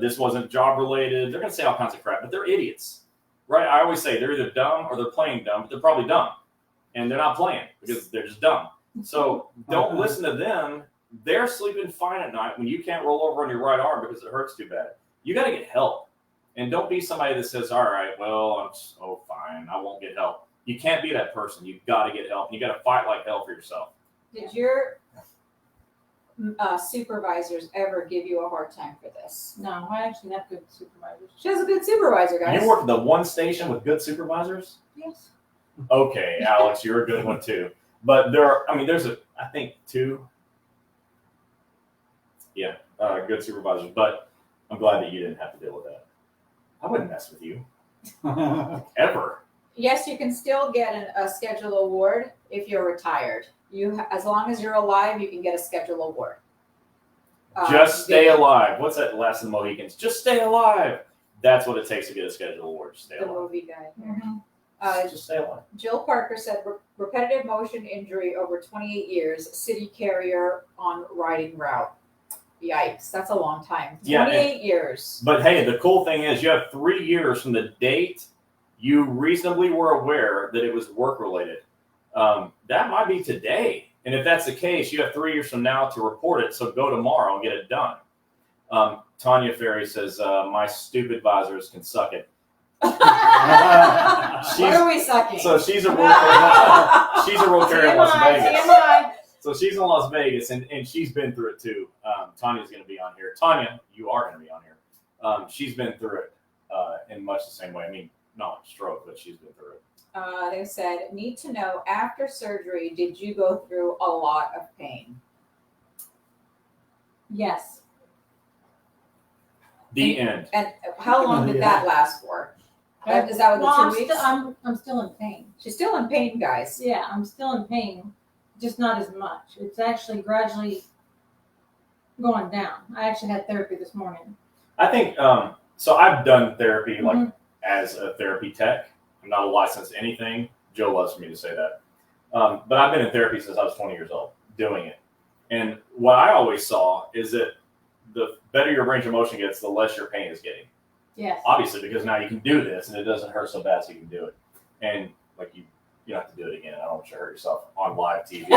This wasn't job related. They're going to say all kinds of crap, but they're idiots, right? I always say they're either dumb or they're playing dumb, but they're probably dumb. And they're not playing because they're just dumb. So don't listen to them. They're sleeping fine at night when you can't roll over on your right arm because it hurts too bad. You got to get help. And don't be somebody that says, all right, well, I'm so fine. I won't get help. You can't be that person. You've got to get help. You got to fight like hell for yourself. Did your supervisors ever give you a hard time for this? No, I actually have good supervisors. She has a good supervisor, guys. You work at the one station with good supervisors? Yes. Okay, Alex, you're a good one too. But there's I think 2. Yeah, good supervisors. But I'm glad that you didn't have to deal with that. I wouldn't mess with you. Ever. Yes, you can still get a schedule award if you're retired. As long as you're alive, you can get a schedule award. Just stay alive. What's that last of the Mohicans? Just stay alive. That's what it takes to get a schedule award. Just stay The alive. movie guy. Mm-hmm. Just stay alive. Jill Parker said repetitive motion injury over 28 years, city carrier on riding route. Yikes, that's a long time. 28 years. But hey, the cool thing is you have 3 years from the date you reasonably were aware that it was work related. That might be today. And if that's the case, you have 3 years from now to report it. So go tomorrow and get it done. Tanya Ferry says, my stupid advisors can suck it. What are we sucking? So she's a Rotary in Las Vegas. TMI. So she's in Las Vegas and she's been through it too. Tanya's going to be on here. Tanya, you are going to be on here. She's been through it in much the same way. I mean, not stroke, but she's been through it. They said, need to know, after surgery, did you go through a lot of pain? Yes. The end. And how long did that last for? Is that with Well, the 2 weeks? I'm still in pain. She's still in pain, guys. Yeah, I'm still in pain, just not as much. It's actually gradually going down. I actually had therapy this morning. I think, so I've done therapy like as a therapy tech. I'm not a licensed anything. Joe loves for me to say that. But I've been in therapy since I was 20 years old doing it. And what I always saw is that the better your range of motion gets, the less your pain is getting. Yes. Obviously, because now you can do this and it doesn't hurt so bad, so you can do it. And like you don't have to do it again. I don't want you to hurt yourself on live TV.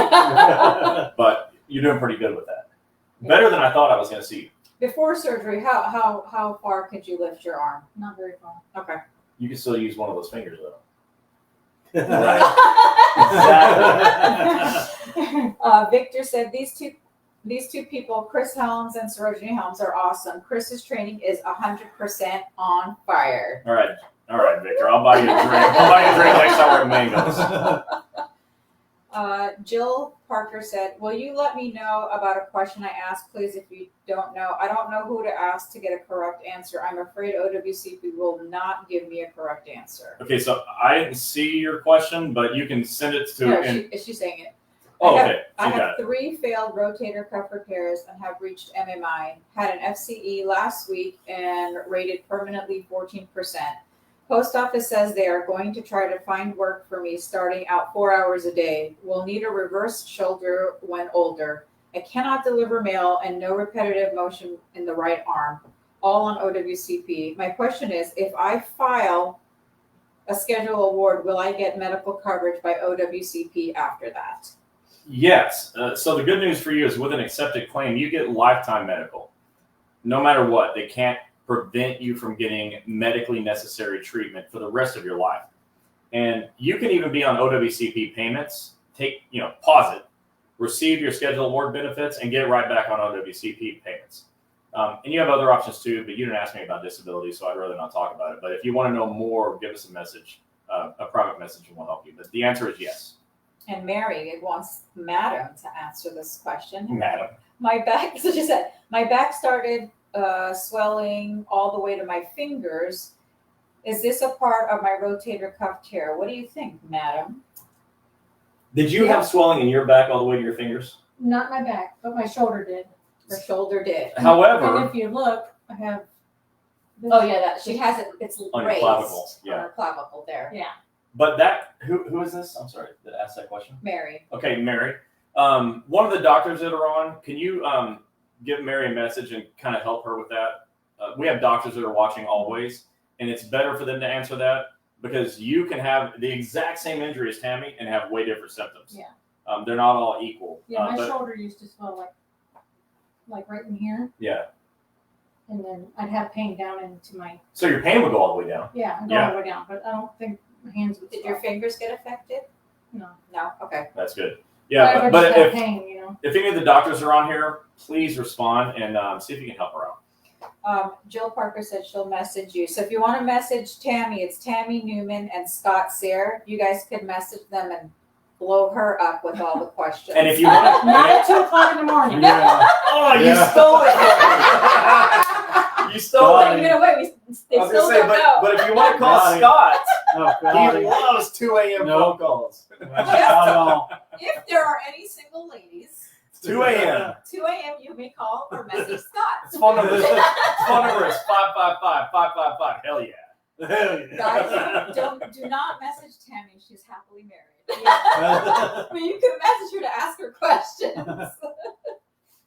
But you're doing pretty good with that. Better than I thought I was going to see. Before surgery, how far could you lift your arm? Not very far. Okay. You can still use one of those fingers though. Victor said these two people, Chris Helms and Sarojini Helms, are awesome. Chris's training is 100% on fire. All right, Victor. I'll buy you a drink. I'll buy you a drink next time we're at Mango's. Jill Parker said, will you let me know about a question I asked, please, if you don't know? I don't know who to ask to get a correct answer. I'm afraid OWCP will not give me a correct answer. Okay, so I didn't see your question, but you can send it to. No, she's saying it. Oh, okay. I You got have it. 3 failed rotator cuff repairs and have reached MMI. Had an FCE last week and rated permanently 14%. Post office says they are going to try to find work for me starting out 4 hours a day. Will need a reverse shoulder when older. I cannot deliver mail and no repetitive motion in the right arm. All on OWCP. My question is, if I file a schedule award, will I get medical coverage by OWCP after that? Yes. So the good news for you is with an accepted claim, you get lifetime medical. No matter what, they can't prevent you from getting medically necessary treatment for the rest of your life. And you can even be on OWCP payments, pause it, receive your scheduled award benefits, and get right back on OWCP payments. And you have other options too, but you didn't ask me about disability, so I'd rather not talk about it. But if you want to know more, give us a message, a private message, and we'll help you. But the answer is yes. And Mary wants Madam to answer this question. Madam. My back, so she said, my back started swelling all the way to my fingers. Is this a part of my rotator cuff tear? What do you think, Madam? Did you have swelling in your back all the way to your fingers? Not my back, but my shoulder did. Her shoulder did. However, And if you look, I have. Oh yeah, that she has it. It's on your raised clavicle, yeah. on her clavicle there. Yeah. but that who is this? I'm sorry that asked that question. Mary. Okay, Mary. One of the doctors that are on, can you give Mary a message and kind of help her with that? We have doctors that are watching always, and it's better for them to answer that because you can have the exact same injury as Tammy and have way different symptoms. Yeah. They're not all equal. Yeah, my but, shoulder used to swell like right in here, yeah. and then I'd have pain down into my So your pain would go all the way down. I'd go Yeah. all the way down, but I don't think my hands would. Did your fingers get affected? No. No. Okay. That's good. I Yeah, would but just have if pain, you know. if any of the doctors are on here, please respond and see if you can help her out. Jill Parker said she'll message you. So if you want to message Tammy, it's Tammy Newman and Scott Sear. You guys could message them and blow her up with all the questions. And if you want, Not at 2:00 in the morning. Yeah. oh, you Yeah. stole it! You stole Wait, it. you know, wait, they I was still gonna say, don't know. but if you want to call Got it. Scott, Oh, he God. loves 2 a.m. No. phone calls. Not at all. If there are any single ladies, 2 a.m. 2 a.m. you may call or message Scott. His phone number is 555-555. Hell yeah. Hell yeah. Guys, do not message Tammy. She's happily married. I mean, you can message her to ask her questions.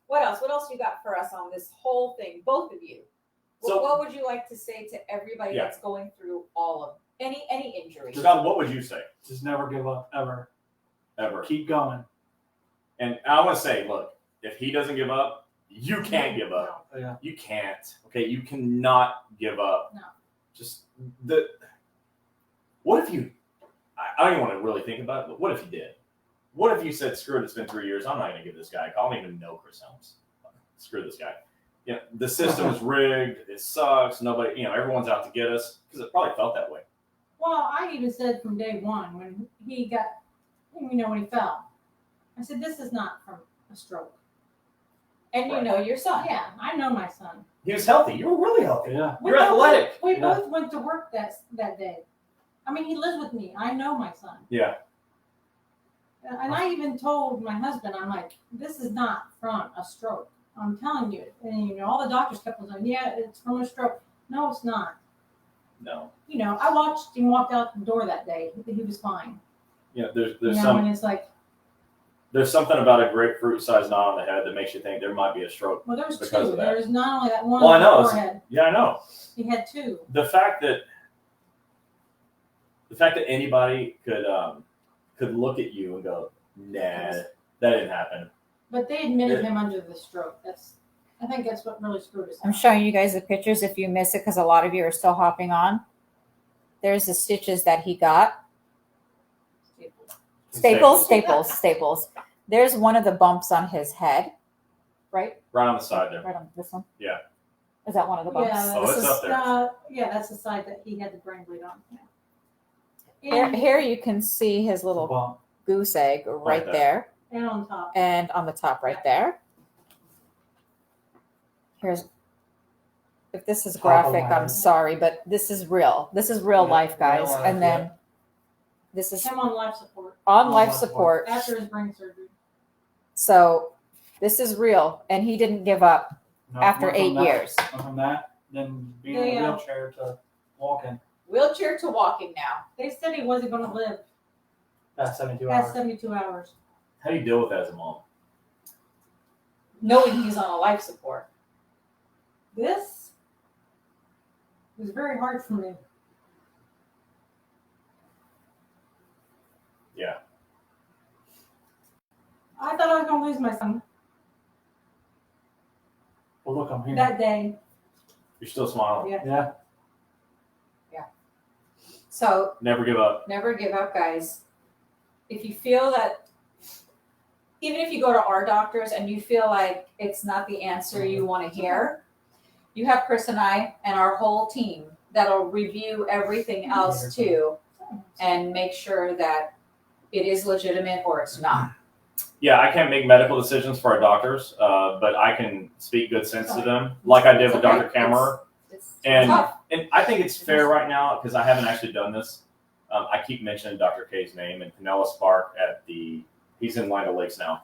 What else? What else you got for us on this whole thing? Both of you. So- What would you like to say to everybody Yeah. that's going through all of any injury? Scott, what would you say? Just never give up, ever. Ever. Keep going. And I want to say, look, if he doesn't give up, you can't give up. Yeah. You can't. Okay, you cannot give up. No. Just what if you? I don't even want to really think about it, but what if you did? What if you said, "Screw it, it's been 3 years. I'm not going to give this guy a call. I don't even know Chris Helms. Screw this guy. Yeah, the system is rigged. It sucks. Nobody, everyone's out to get us because it probably felt that way. Well, I even said from day one when he got, when he fell, I said, this is not from a stroke. And you Right. know your son. Yeah, I know my son. He was healthy. You were really healthy. Yeah. You're athletic. We Yeah. both went to work that day. I mean, he lives with me. I know my son. Yeah. And I even told my husband, I'm like, this is not from a stroke. I'm telling you. And all the doctors kept on saying, yeah, it's from a stroke. No, it's not. No. I watched him walk out the door that day. He was fine. There's And it's like, there's something about a grapefruit-sized knot on the head that makes you think there might be a stroke. well, there's Because two. of that. There's not only that one Well, I on know. the forehead. Yeah, I know. He had two. The fact that anybody could look at you and go, nah, that didn't happen. But they admitted him under the stroke. I think that's what really screwed us I'm up. showing you guys the pictures if you miss it because a lot of you are still hopping on. There's the stitches that he got. Staples. There's one of the bumps on his head, right? Right on the side there. Right on this one. Yeah. Is that one of the bumps? Yeah, Oh, this it's is, up there. yeah, that's the side that he had the brain bleed on. Yeah. Here you can see his little Bump. goose egg right there. And on top. And on the top right there. Here's, if this is Top of graphic, my I'm head. sorry, but this is real. This is real Yeah, life, guys. real life, And then this is Him on life support on On life life support. after his brain surgery. So this is real. And he didn't give up No, after went from 8 that- years. went from that, then being in Yeah. a wheelchair to walking Wheelchair to walking now. They said he wasn't going to live past 72 past hours. 72 hours. How do you deal with that as a mom? Knowing he's on a life support. This was very hard for me. Yeah. I thought I was going to lose my son Well, look, I'm here. that day. You're still smiling. Yeah. Yeah. So Never give up. never give up, guys. If you feel that, even if you go to our doctors and you feel like it's not the answer you want to hear, you have Chris and I and our whole team that'll review everything else too and make sure that it is legitimate or it's not. Yeah, I can't make medical decisions for our doctors, but I can speak good sense to them, like I did with Dr. Kammerer. It's And tough. and I think it's fair right now because I haven't actually done this. I keep mentioning Dr. K's name and Pinella Spark he's in Land Lakes now.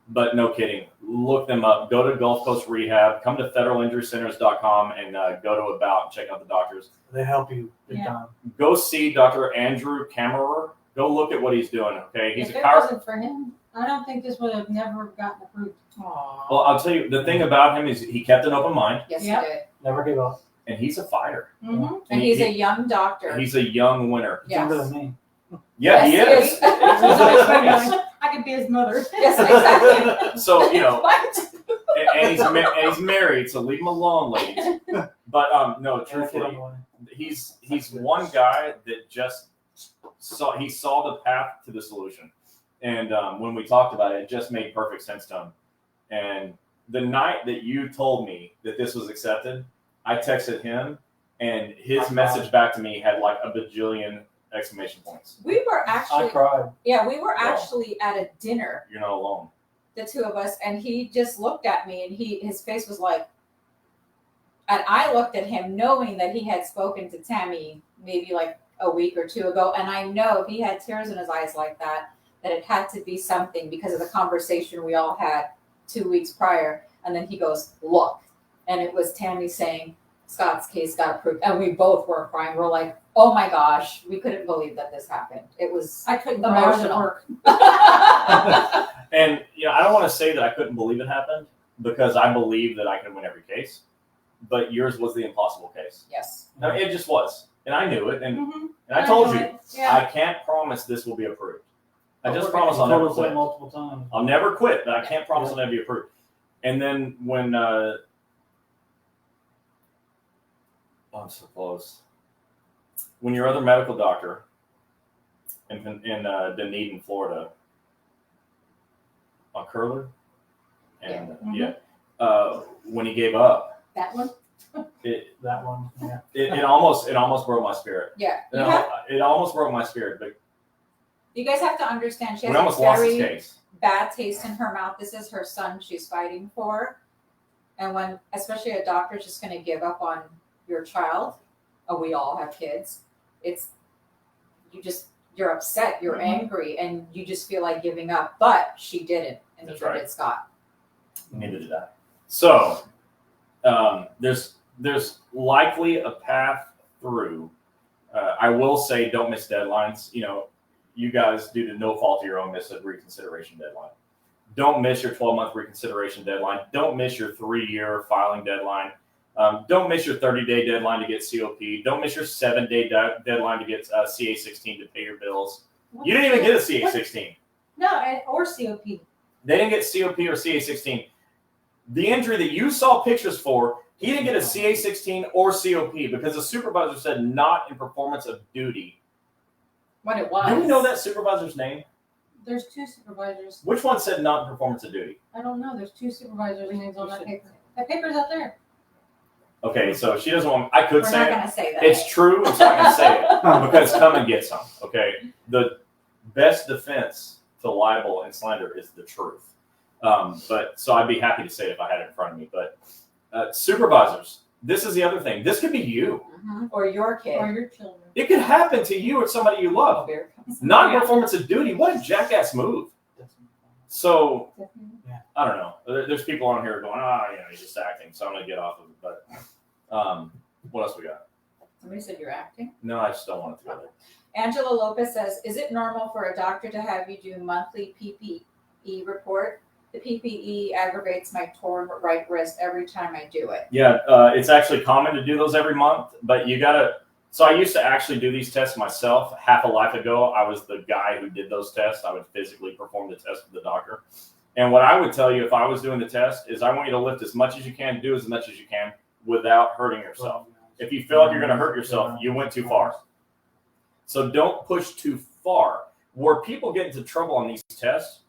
But no kidding, look them up. Go to Gulf Coast Rehab. Come to federalinjurycenters.com and go to About and check out the doctors. They help you big Yeah. time. Go see Dr. Andrew Kammerer. Go look at what he's doing. Okay, he's If a it chiropractor. wasn't for him, I don't think this would have never gotten approved. Aw. Well, I'll tell you the thing about him is he kept an open mind Yes, Yep. he did. Never give up. and he's a fighter. Mm-hmm. And he's a young doctor. He's a young winner. He's younger Yes. than me. Yeah, Yes, he is. I could be his mother. Yes, exactly. So, you know, What? and he's married, so leave him alone, ladies. But no, And a kid on truthfully, the way. he's one guy that just saw the path to the solution, and when we talked about it, it just made perfect sense to him. And the night that you told me that this was accepted, I texted him, and his message back to me had like a bajillion exclamation points. We were I actually, cried. yeah, we were Wow. actually at a dinner, You're not alone. the two of us, and he just looked at me, and his face was like, and I looked at him knowing that he had spoken to Tammy maybe like a week or two ago, and I know if he had tears in his eyes like that it had to be something because of the conversation we all had 2 weeks prior. And then he goes, look, and it was Tammy saying, Scott's case got approved, and we both were crying. We're like, oh my gosh, we couldn't believe that this happened. It was I couldn't cry. I was at emotional. work. And I don't want to say that I couldn't believe it happened because I believe that I can win every case, but yours was the impossible case. Yes. No, it just was, and I knew it, and Mm-hmm. I told you, Yeah. I can't promise this will be approved. I just You promise I'll told never us that quit. multiple times. I'll never quit, but I can't promise I'll never be approved. And then when I'm so close. When your other medical doctor in Dunedin, Florida, on Curler, and when he gave up, That one? That one. Yeah. it almost broke my spirit. Yeah. It almost broke my spirit, but You guys have to understand, she we has almost a lost his very case. bad taste in her mouth. This is her son she's fighting for. And when, especially a doctor's just going to give up on your child, we all have kids, you're upset, you're angry, and you just feel like giving up. But she didn't, and That's neither right. did Scott. Neither did I. So there's likely a path through. I will say, don't miss deadlines. You guys, due to no fault of your own, miss a reconsideration deadline. Don't miss your 12-month reconsideration deadline. Don't miss your 3-year filing deadline. Don't miss your 30-day deadline to get COP. Don't miss your 7-day deadline to get CA16 to pay your bills. You didn't even get a CA16. No, or COP. They didn't get COP or CA16. The injury that you saw pictures for, he didn't get a CA16 or COP because the supervisor said not in performance of duty. What it was. Do we know that supervisor's name? There's 2 supervisors. Which one said not in performance of duty? I don't know. There's 2 supervisors' names on that paper. That paper's out there. Okay, so she doesn't want. I could We're say not it. going to say that. It's true. I'm not going to say it because come and get some. Okay, the best defense to libel and slander is the truth. But so I'd be happy to say it if I had it in front of me. But supervisors, this is the other thing. This could be you. Or your kid. Or your children. It could happen to you or somebody you love. Non-performance of duty. What a jackass move. So, I don't know. There's people on here going, he's just acting, so I'm going to get off of it. But what else we got? Somebody said you're acting. No, I just don't want it to go there. Angela Lopez says, is it normal for a doctor to have you do monthly PPE report? The PPE aggravates my torn right wrist every time I do it. Yeah, it's actually common to do those every month, but you got to. So I used to actually do these tests myself. Half a life ago, I was the guy who did those tests. I would physically perform the test with the doctor. And what I would tell you if I was doing the test is I want you to lift as much as you can, do as much as you can without hurting yourself. If you feel like you're going to hurt yourself, you went too far. So don't push too far. Where people get into trouble on these tests,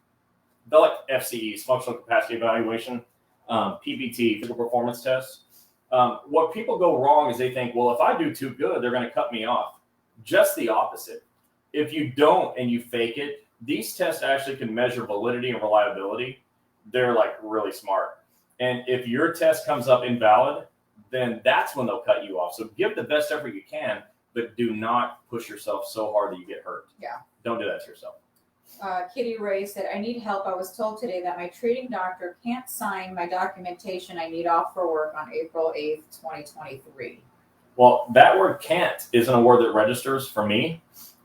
they're like FCEs, functional capacity evaluation, PPT, physical performance tests. What people go wrong is they think, well, if I do too good, they're going to cut me off. Just the opposite. If you don't and you fake it, these tests actually can measure validity and reliability. They're like really smart. And if your test comes up invalid, then that's when they'll cut you off. So give the best effort you can, but do not push yourself so hard that you get hurt. Yeah. Don't do that to yourself. Kitty Ray said, I need help. I was told today that my treating doctor can't sign my documentation I need off for work on April 8th, 2023. Well, that word can't isn't a word that registers for me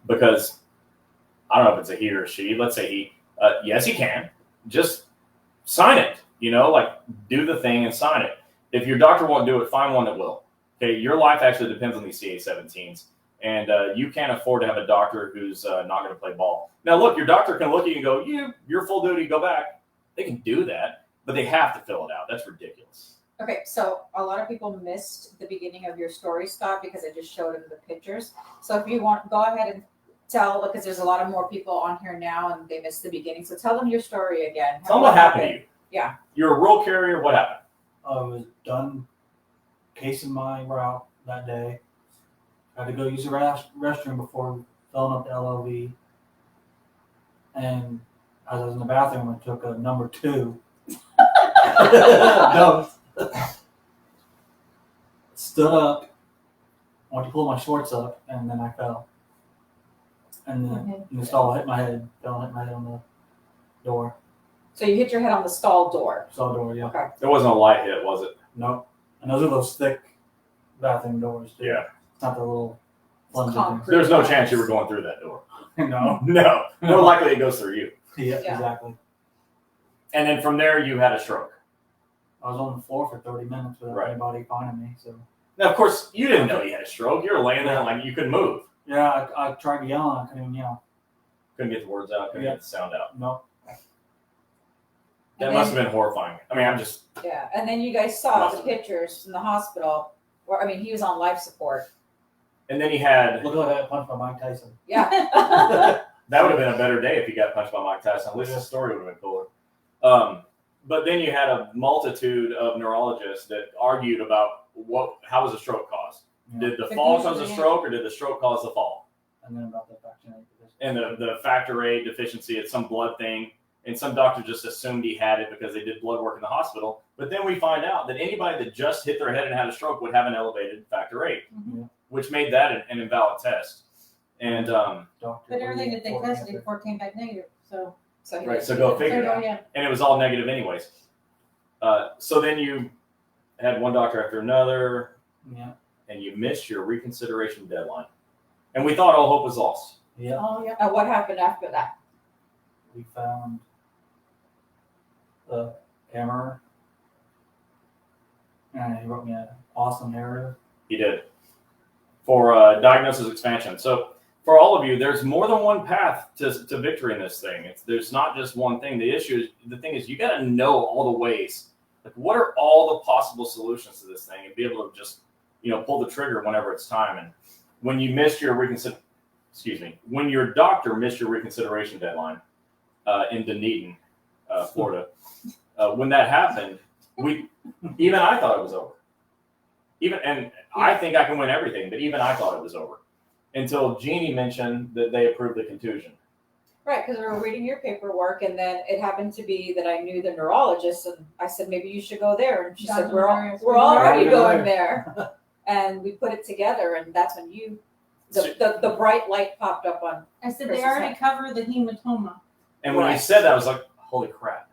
because I don't know if it's a he or she. Let's say he. Yes, he can. Just sign it. Do the thing and sign it. If your doctor won't do it, find one that will. Okay, your life actually depends on these CA-17s. And you can't afford to have a doctor who's not going to play ball. Now, look, your doctor can look at you and go, you're full duty, go back. They can do that, but they have to fill it out. That's ridiculous. Okay, so a lot of people missed the beginning of your story, Scott, because I just showed them the pictures. So if you want, go ahead and tell, because there's a lot of more people on here now and they missed the beginning. So tell them your story again. Tell them what happened to you. Yeah. You're a rural carrier. What happened? I was done casing my route that day. I had to go use the restroom before filling up the LOV. And as I was in the bathroom, I took a number 2. No. Stood up, went to pull my shorts up, and then I fell. And then the stall hit my head, fell and hit my head on the door. So you hit your head on the stall door. Stall door, yeah. Okay. It wasn't a light hit, was it? Nope. And those are those thick bathroom doors, too. Yeah. It's not the little flimsy things. There's no chance you were going through that door. No. No. More likely it goes through you. Yeah, Yeah. exactly. And then from there, you had a stroke. I was on the floor for 30 minutes without anybody finding me. So Now, of course, you didn't know you had a stroke. You were laying there like you couldn't move. yeah, I tried to yell and I couldn't even yell. Couldn't get the words out. Couldn't get the sound out. No. That must have been horrifying. I mean, I'm just... Yeah, and then you guys saw Must the have been. pictures from the hospital. He was on life support. And then he had... Look like I got punched by Mike Tyson. Yeah. That would have been a better day if he got punched by Mike Tyson. At least the story would have been cooler. But then you had a multitude of neurologists that argued about how was the stroke caused. Yeah. Did the fall cause a stroke or did the stroke cause the fall? And then about the factor VIII. And the factor VIII deficiency, it's some blood thing. And some doctors just assumed he had it because they did blood work in the hospital. But then we find out that anybody that just hit their head and had a stroke would have an elevated factor VIII, Mhm. which made that an invalid test. And But everything that they tested before came back negative. So right, so go figure it out. yeah. And it was all negative anyways. So then you had one doctor after another, Yeah. and you missed your reconsideration deadline. And we thought all hope was lost. Yeah. Oh yeah. And what happened after that? We found the camera. And he wrote me an awesome narrative. He did. For diagnosis expansion. So for all of you, there's more than one path to victory in this thing. There's not just one thing. The thing is, you got to know all the ways. Like, what are all the possible solutions to this thing, and be able to just, pull the trigger whenever it's time. And when you missed your when your doctor missed your reconsideration deadline in Dunedin, Florida, when that happened, even I thought it was over. I think I can win everything, but even I thought it was over until Gini mentioned that they approved the contusion. Right, because we were reading your paperwork, and then it happened to be that I knew the neurologist, and I said maybe you should go there, and she said Dr. we're Marius, we're we're already already going there." there, and we put it together, and that's when the bright light popped up on. I said Chris's they already head. cover the hematoma. And when you Right. said that, I was like, holy crap.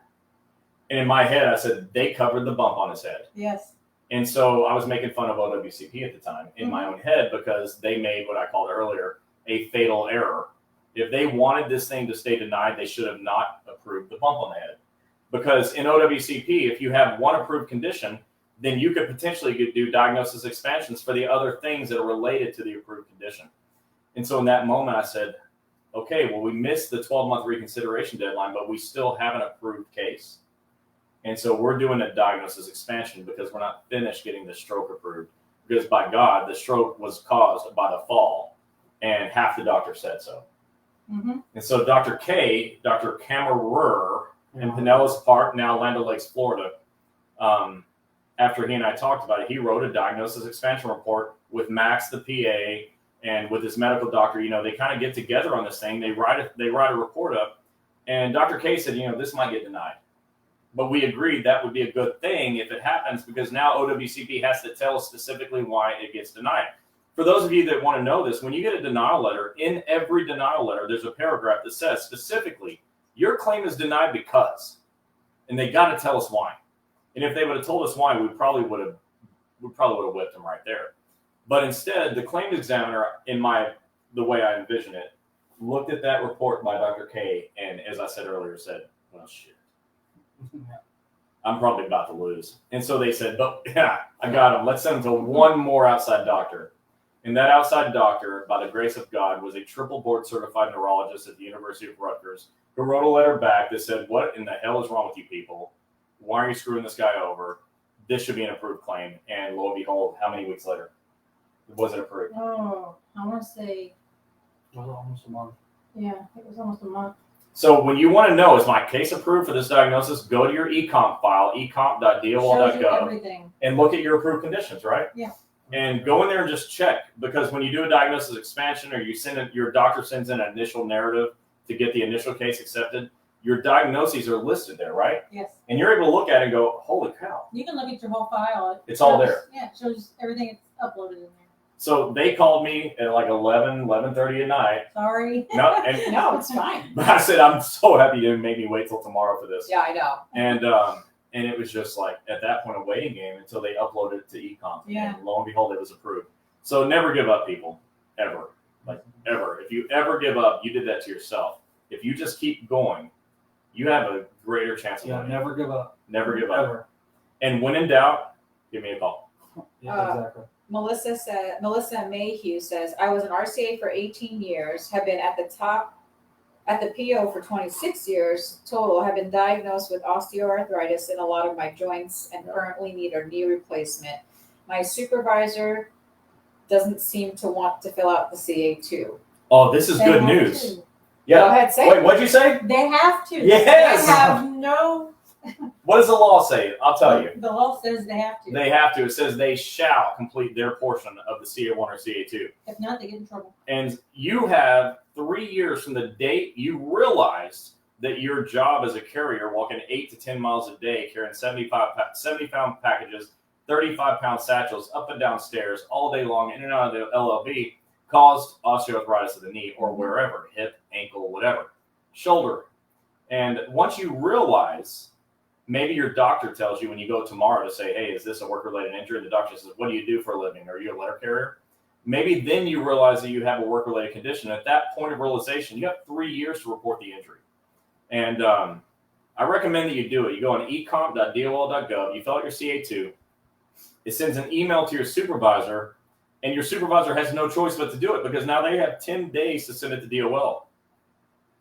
And in my head, I said, they covered the bump on his head. Yes. And so I was making fun of OWCP at the time in my own head because they made what I called earlier a fatal error. If they wanted this thing to stay denied, they should have not approved the bump on the head. Because in OWCP, if you have one approved condition, then you could potentially do diagnosis expansions for the other things that are related to the approved condition. And so in that moment, I said, okay, well, we missed the 12-month reconsideration deadline, but we still have an approved case. And so we're doing a diagnosis expansion because we're not finished getting the stroke approved. Because by God, the stroke was caused by the fall, and half the doctor said so. Mm-hmm. And so Dr. Kammerer in Yeah. Pinellas Park, now Land O'Lakes, Florida, after he and I talked about it, he wrote a diagnosis expansion report with Max, the PA, and with his medical doctor. They kind of get together on this thing. They write a report up, and Dr. K said, this might get denied. But we agreed that would be a good thing if it happens, because now OWCP has to tell us specifically why it gets denied. For those of you that want to know this, when you get a denial letter, in every denial letter, there's a paragraph that says specifically, your claim is denied because, and they got to tell us why. And if they would have told us why, we probably would have whipped them right there. But instead, the claims examiner, the way I envision it, looked at that report by Dr. K, and as I said earlier, said, well, shit. I'm probably about to lose. And so they said, but yeah, I got him. Let's send him to one more outside doctor. And that outside doctor, by the grace of God, was a triple board certified neurologist at the University of Rutgers, who wrote a letter back that said, what in the hell is wrong with you people? Why are you screwing this guy over? This should be an approved claim. And lo and behold, how many weeks later was it approved? Oh, I want to say, It was almost a month. yeah, it was almost a month. So when you want to know, is my case approved for this diagnosis, go to your ecomp file, Shows you ecomp.dol.gov, everything. and look at your approved conditions, right? Yeah. And go in there and just check, because when you do a diagnosis expansion, or your doctor sends in an initial narrative to get the initial case accepted, your diagnoses are listed there, right? Yes. And you're able to look at it and go, holy cow. You can look at your whole file. It's all there. Yeah, it shows everything it's uploaded in there. So they called me at like 11:30 at night. Sorry. No, No, it's fine. but I said, I'm so happy you didn't make me wait till tomorrow for this. Yeah, I know. And it was just like, at that point, a waiting game until they uploaded it to Ecomp. Yeah. And lo and behold, it was approved. So never give up, people. Ever. Like, ever. If you ever give up, you did that to yourself. If you just keep going, you have a greater chance of Yeah, winning. never give up. Never give up. Ever. And when in doubt, give me a call. Yeah, exactly. Melissa Mayhew says, I was an RCA for 18 years, have been at the PO for 26 years total, have been diagnosed with osteoarthritis in a lot of my joints, and currently need a knee replacement. My supervisor doesn't seem to want to fill out the CA2. Oh, this is They good have news. to. Go Yeah. ahead, say Wait, it. what'd you say? They have to. Yes! They have no. What does the law say? I'll tell you. The law says they have to. They have to. It says they shall complete their portion of the CA1 or CA2. If not, they get in trouble. And you have 3 years from the date you realized that your job as a carrier, walking 8 to 10 miles a day, carrying 70-pound packages, 35-pound satchels up and down stairs all day long, in and out of the LLB, caused osteoarthritis of the knee or wherever, hip, ankle, whatever, shoulder. And once you realize, maybe your doctor tells you when you go tomorrow to say, hey, is this a work-related injury? And the doctor says, what do you do for a living? Are you a letter carrier? Maybe then you realize that you have a work-related condition. At that point of realization, you have 3 years to report the injury. And I recommend that you do it. You go on ecomp.dol.gov, you fill out your CA2. It sends an email to your supervisor, and your supervisor has no choice but to do it, because now they have 10 days to send it to DOL.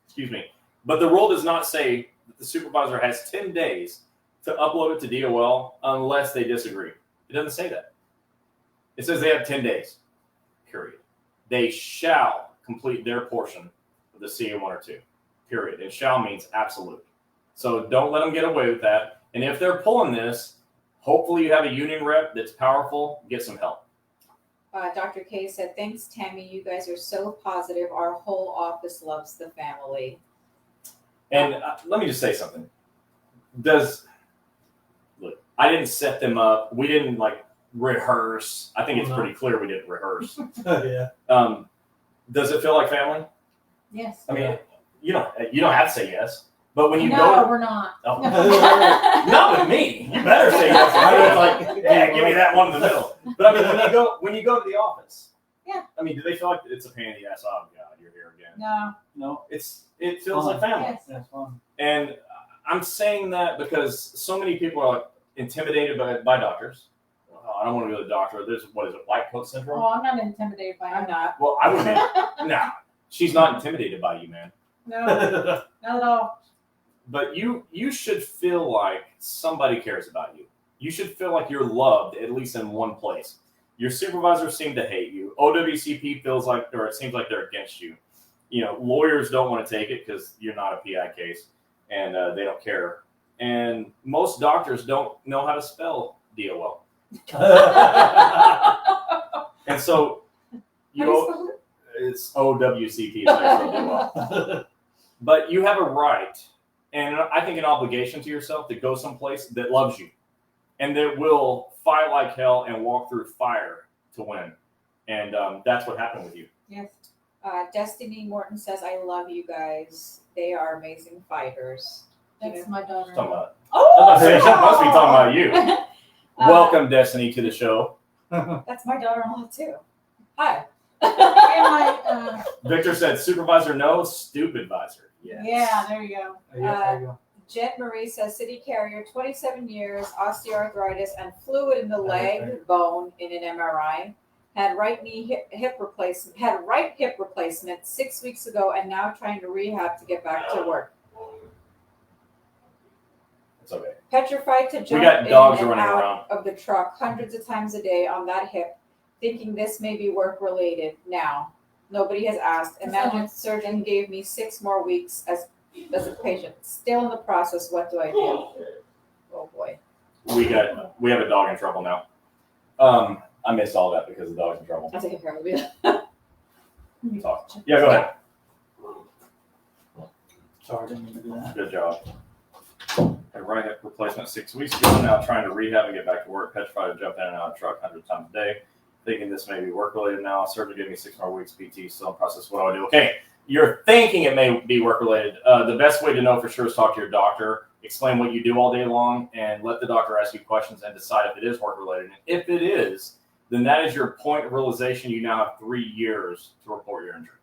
Excuse me. But the rule does not say that the supervisor has 10 days to upload it to DOL unless they disagree. It doesn't say that. It says they have 10 days, period. They shall complete their portion of the CA1 or 2, period. And shall means absolute. So don't let them get away with that. And if they're pulling this, hopefully you have a union rep that's powerful. Get some help. Dr. K said, thanks, Tammy. You guys are so positive. Our whole office loves the family. And let me just say something. Look, I didn't set them up. We didn't rehearse. I think it's pretty clear we didn't rehearse. Yeah. Does it feel like family? Yes. I mean, you don't have to say yes. But when you No, go, we're not. oh, not with me. You better say yes. I mean, it's yeah, give me that one in the middle. But I mean, when you go to the office, Yeah. I mean, do they feel like it's a pain in the ass? Oh God, you're here again. No. It feels like family. Yes. That's fun. And I'm saying that because so many people are intimidated by doctors. Oh, I don't want to go to the doctor. There's white coat syndrome? Oh, I'm not intimidated by I'm him. not. Well, I would be. Nah, she's not intimidated by you, man. No, not at all. But you should feel like somebody cares about you. You should feel like you're loved, at least in one place. Your supervisors seem to hate you. OWCP it seems like they're against you. You know, lawyers don't want to take it because you're not a PI case, and they don't care. And most doctors don't know how to spell DOL. And so, it's OWCP. DOL. But you have a right, and I think an obligation to yourself to go someplace that loves you and that will fight like hell and walk through fire to win. And that's what happened with you. Yes. Destiny Morton says, I love you guys. They are amazing fighters. That's my daughter. Talking about, Oh, I was about to say, she must be talking about you. Welcome, Destiny, to the show. That's my daughter-in-law too. Hi. And my, Victor said, supervisor no, stupid visor. Yes. yeah, there you go. There you go. Jet Marie says, city carrier, 27 years, osteoarthritis and fluid in the leg bone in an MRI. Had right hip replacement 6 weeks ago, and now trying to rehab to get back to work. It's okay. Petrified to jump got in dogs and running out around. of the truck hundreds of times a day on that hip, thinking this may be work related. Now, nobody has asked. Imagine surgeon gave me 6 more weeks as a patient. Still in the process. What do I do? Oh boy. We have a dog in trouble now. I missed all that because the dog's in trouble. I'll take care of it. Talk. Yeah, go ahead. Sorry, didn't mean to do that. Good job. A right hip replacement 6 weeks ago. Now trying to rehab and get back to work. Petrified to jump in and out of the truck 100 times a day. Thinking this may be work related now. Surgery gave me 6 more weeks. PT still in process. What do I do? Okay, you're thinking it may be work related. The best way to know for sure is talk to your doctor. Explain what you do all day long, and let the doctor ask you questions and decide if it is work related. And if it is, then that is your point of realization. You now have 3 years to report your injury.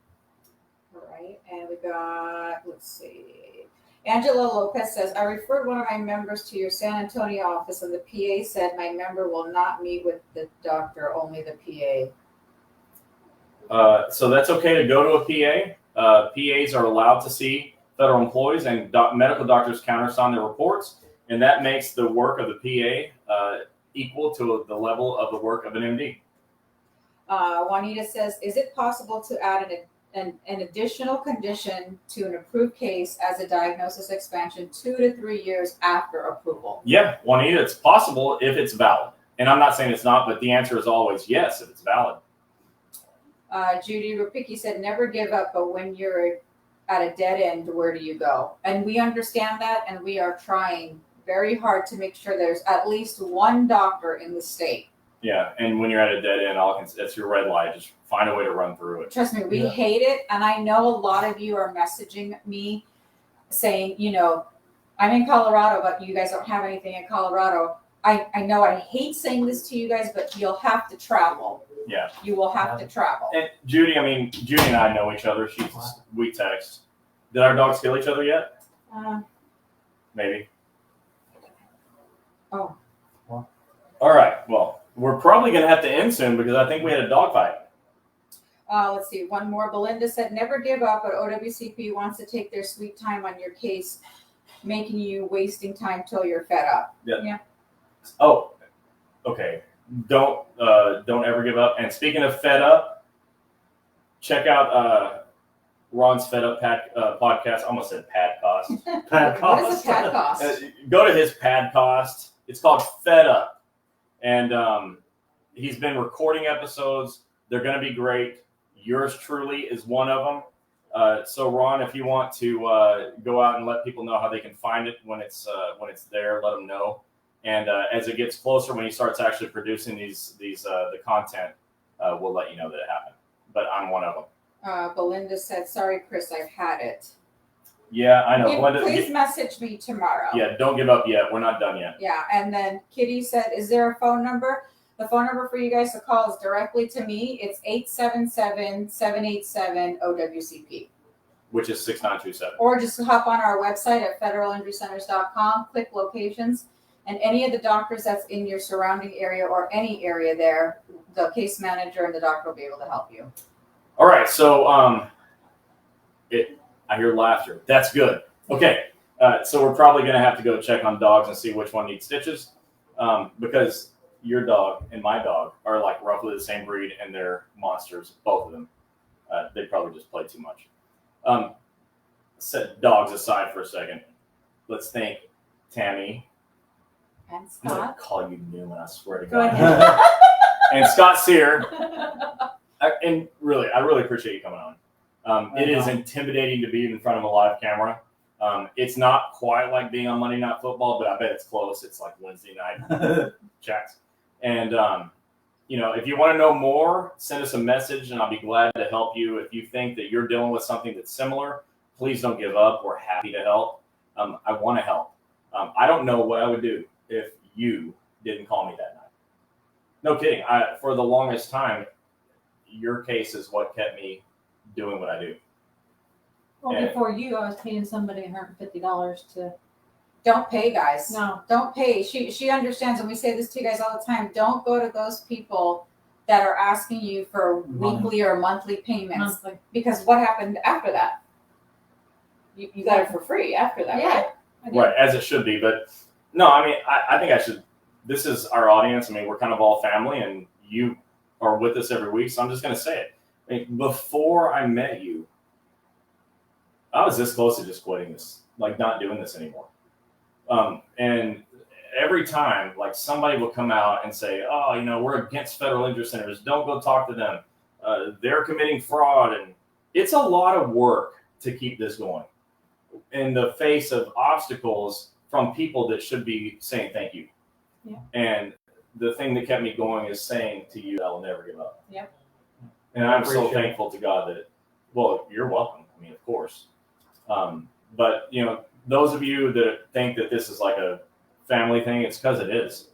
All right, and we got, let's see. Angela Lopez says, I referred one of my members to your San Antonio office, and the PA said my member will not meet with the doctor, only the PA. So that's okay to go to a PA. PAs are allowed to see federal employees, and medical doctors countersign their reports, and that makes the work of the PA equal to the level of the work of an MD. Juanita says, is it possible to add an additional condition to an approved case as a diagnosis expansion 2 to 3 years after approval? Yeah, Juanita, it's possible if it's valid. And I'm not saying it's not, but the answer is always yes if it's valid. Judy Rapicki said, never give up, but when you're at a dead end, where do you go? And we understand that, and we are trying very hard to make sure there's at least one doctor in the state. Yeah, and when you're at a dead end, that's your red light. Just find a way to run through it. Trust me, we hate it. And I know a lot of you are messaging me saying, you know, I'm in Colorado, but you guys don't have anything in Colorado. I know I hate saying this to you guys, but you'll have to travel. Yeah. You will have to travel. And Judy and I know each other. We text. Did our dogs kill each other yet? Maybe. Oh. All right. Well, we're probably going to have to end soon because I think we had a dog fight. Let's see. One more. Belinda said, never give up, but OWCP wants to take their sweet time on your case, making you wasting time till you're fed up. Yeah. Oh, okay. Don't ever give up. And speaking of fed up, check out Ron's Fed Up podcast. I almost said Padcost. What is a Padcost? Go to his Padcost. It's called Fed Up. And he's been recording episodes. They're going to be great. Yours truly is one of them. So Ron, if you want to go out and let people know how they can find it when it's there, let them know. And as it gets closer, when he starts actually producing the content, we'll let you know that it happened. But I'm one of them. Belinda said, "Sorry, Chris, I've had it." Yeah, I know. Belinda, Please message me tomorrow. Yeah, don't give up yet. We're not done yet. Yeah, and then Kitty said, "Is there a phone number?" The phone number for you guys to call is directly to me. It's 877-787-OWCP. Which is 6927. Or just hop on our website at federalinjurycenters.com, click locations, and any of the doctors that's in your surrounding area or any area there, the case manager and the doctor will be able to help you. All right, so I hear laughter. That's good. Okay, so we're probably going to have to go check on dogs and see which one needs stitches, because your dog and my dog are like roughly the same breed, and they're monsters, both of them. They probably just play too much. Set dogs aside for a second. Let's thank Tammy. And I'm going Scott. to call you Newman, I swear to Go God. ahead. And Scott Sear. And really, I really appreciate you coming on. It is intimidating to be in front of a live camera. It's not quite like being on Monday Night Football, but I bet it's close. It's like Wednesday night chats. And, if you want to know more, send us a message and I'll be glad to help you. If you think that you're dealing with something that's similar, please don't give up. We're happy to help. I want to help. I don't know what I would do if you didn't call me that night. No kidding. For the longest time, your case is what kept me doing what I do. Well, before you, I was paying somebody $150 to. Don't pay, guys. No. Don't pay. She understands, and we say this to you guys all the time. Don't go to those people that are asking you for weekly or monthly payments. Monthly. Because what happened after that? You got it for free after that, Yeah. right? Right, as it should be. But no, I mean, I think I should. This is our audience. I mean, we're kind of all family, and you are with us every week. So I'm just going to say it. I mean, before I met you, I was this close to just quitting this, like not doing this anymore. And every time, like somebody will come out and say, "Oh, we're against federal injury centers. Don't go talk to them. They're committing fraud." And it's a lot of work to keep this going in the face of obstacles from people that should be saying thank you. Yeah. And the thing that kept me going is saying to you, "I'll never give up." Yep. And I'm so Appreciate it. thankful to God that, well, you're welcome. I mean, of course. But those of you that think that this is like a family thing, it's because it is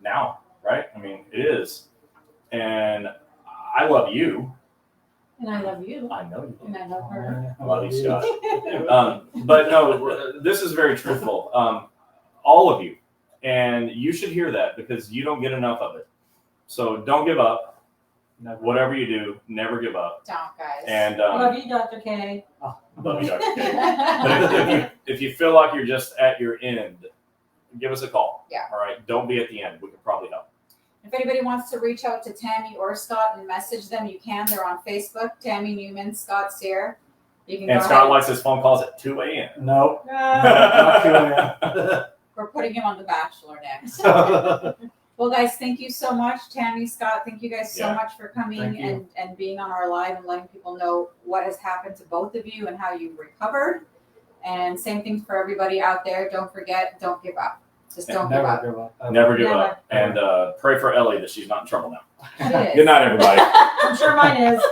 now, right? I mean, it is. And I love you. And I love you. I know you do. And I love her. I love you, Scott. But no, this is very truthful. All of you. And you should hear that because you don't get enough of it. So don't give up. Never. Whatever you do, never give up. Don't, guys. And Love you, Dr. K. love you, Dr. K. But if you feel like you're just at your end, give us a call. Yeah. All right. Don't be at the end. We can probably help. If anybody wants to reach out to Tammy or Scott and message them, you can. They're on Facebook. Tammy Newman, Scott Sear. You can And go Scott ahead. likes his phone calls at 2 a.m. Nope. Ah. Not doing We're putting him on The Bachelor next. it. Well, guys, thank you so much. Tammy, Scott, thank you guys so Yeah. much for coming Thank you. and being on our live and letting people know what has happened to both of you and how you've recovered. And same thing for everybody out there. Don't forget, don't give up. Just don't give Never up. give up. Never give Never. up. And pray for Ellie that she's not in trouble now. It is. Good night, everybody. I'm sure mine is.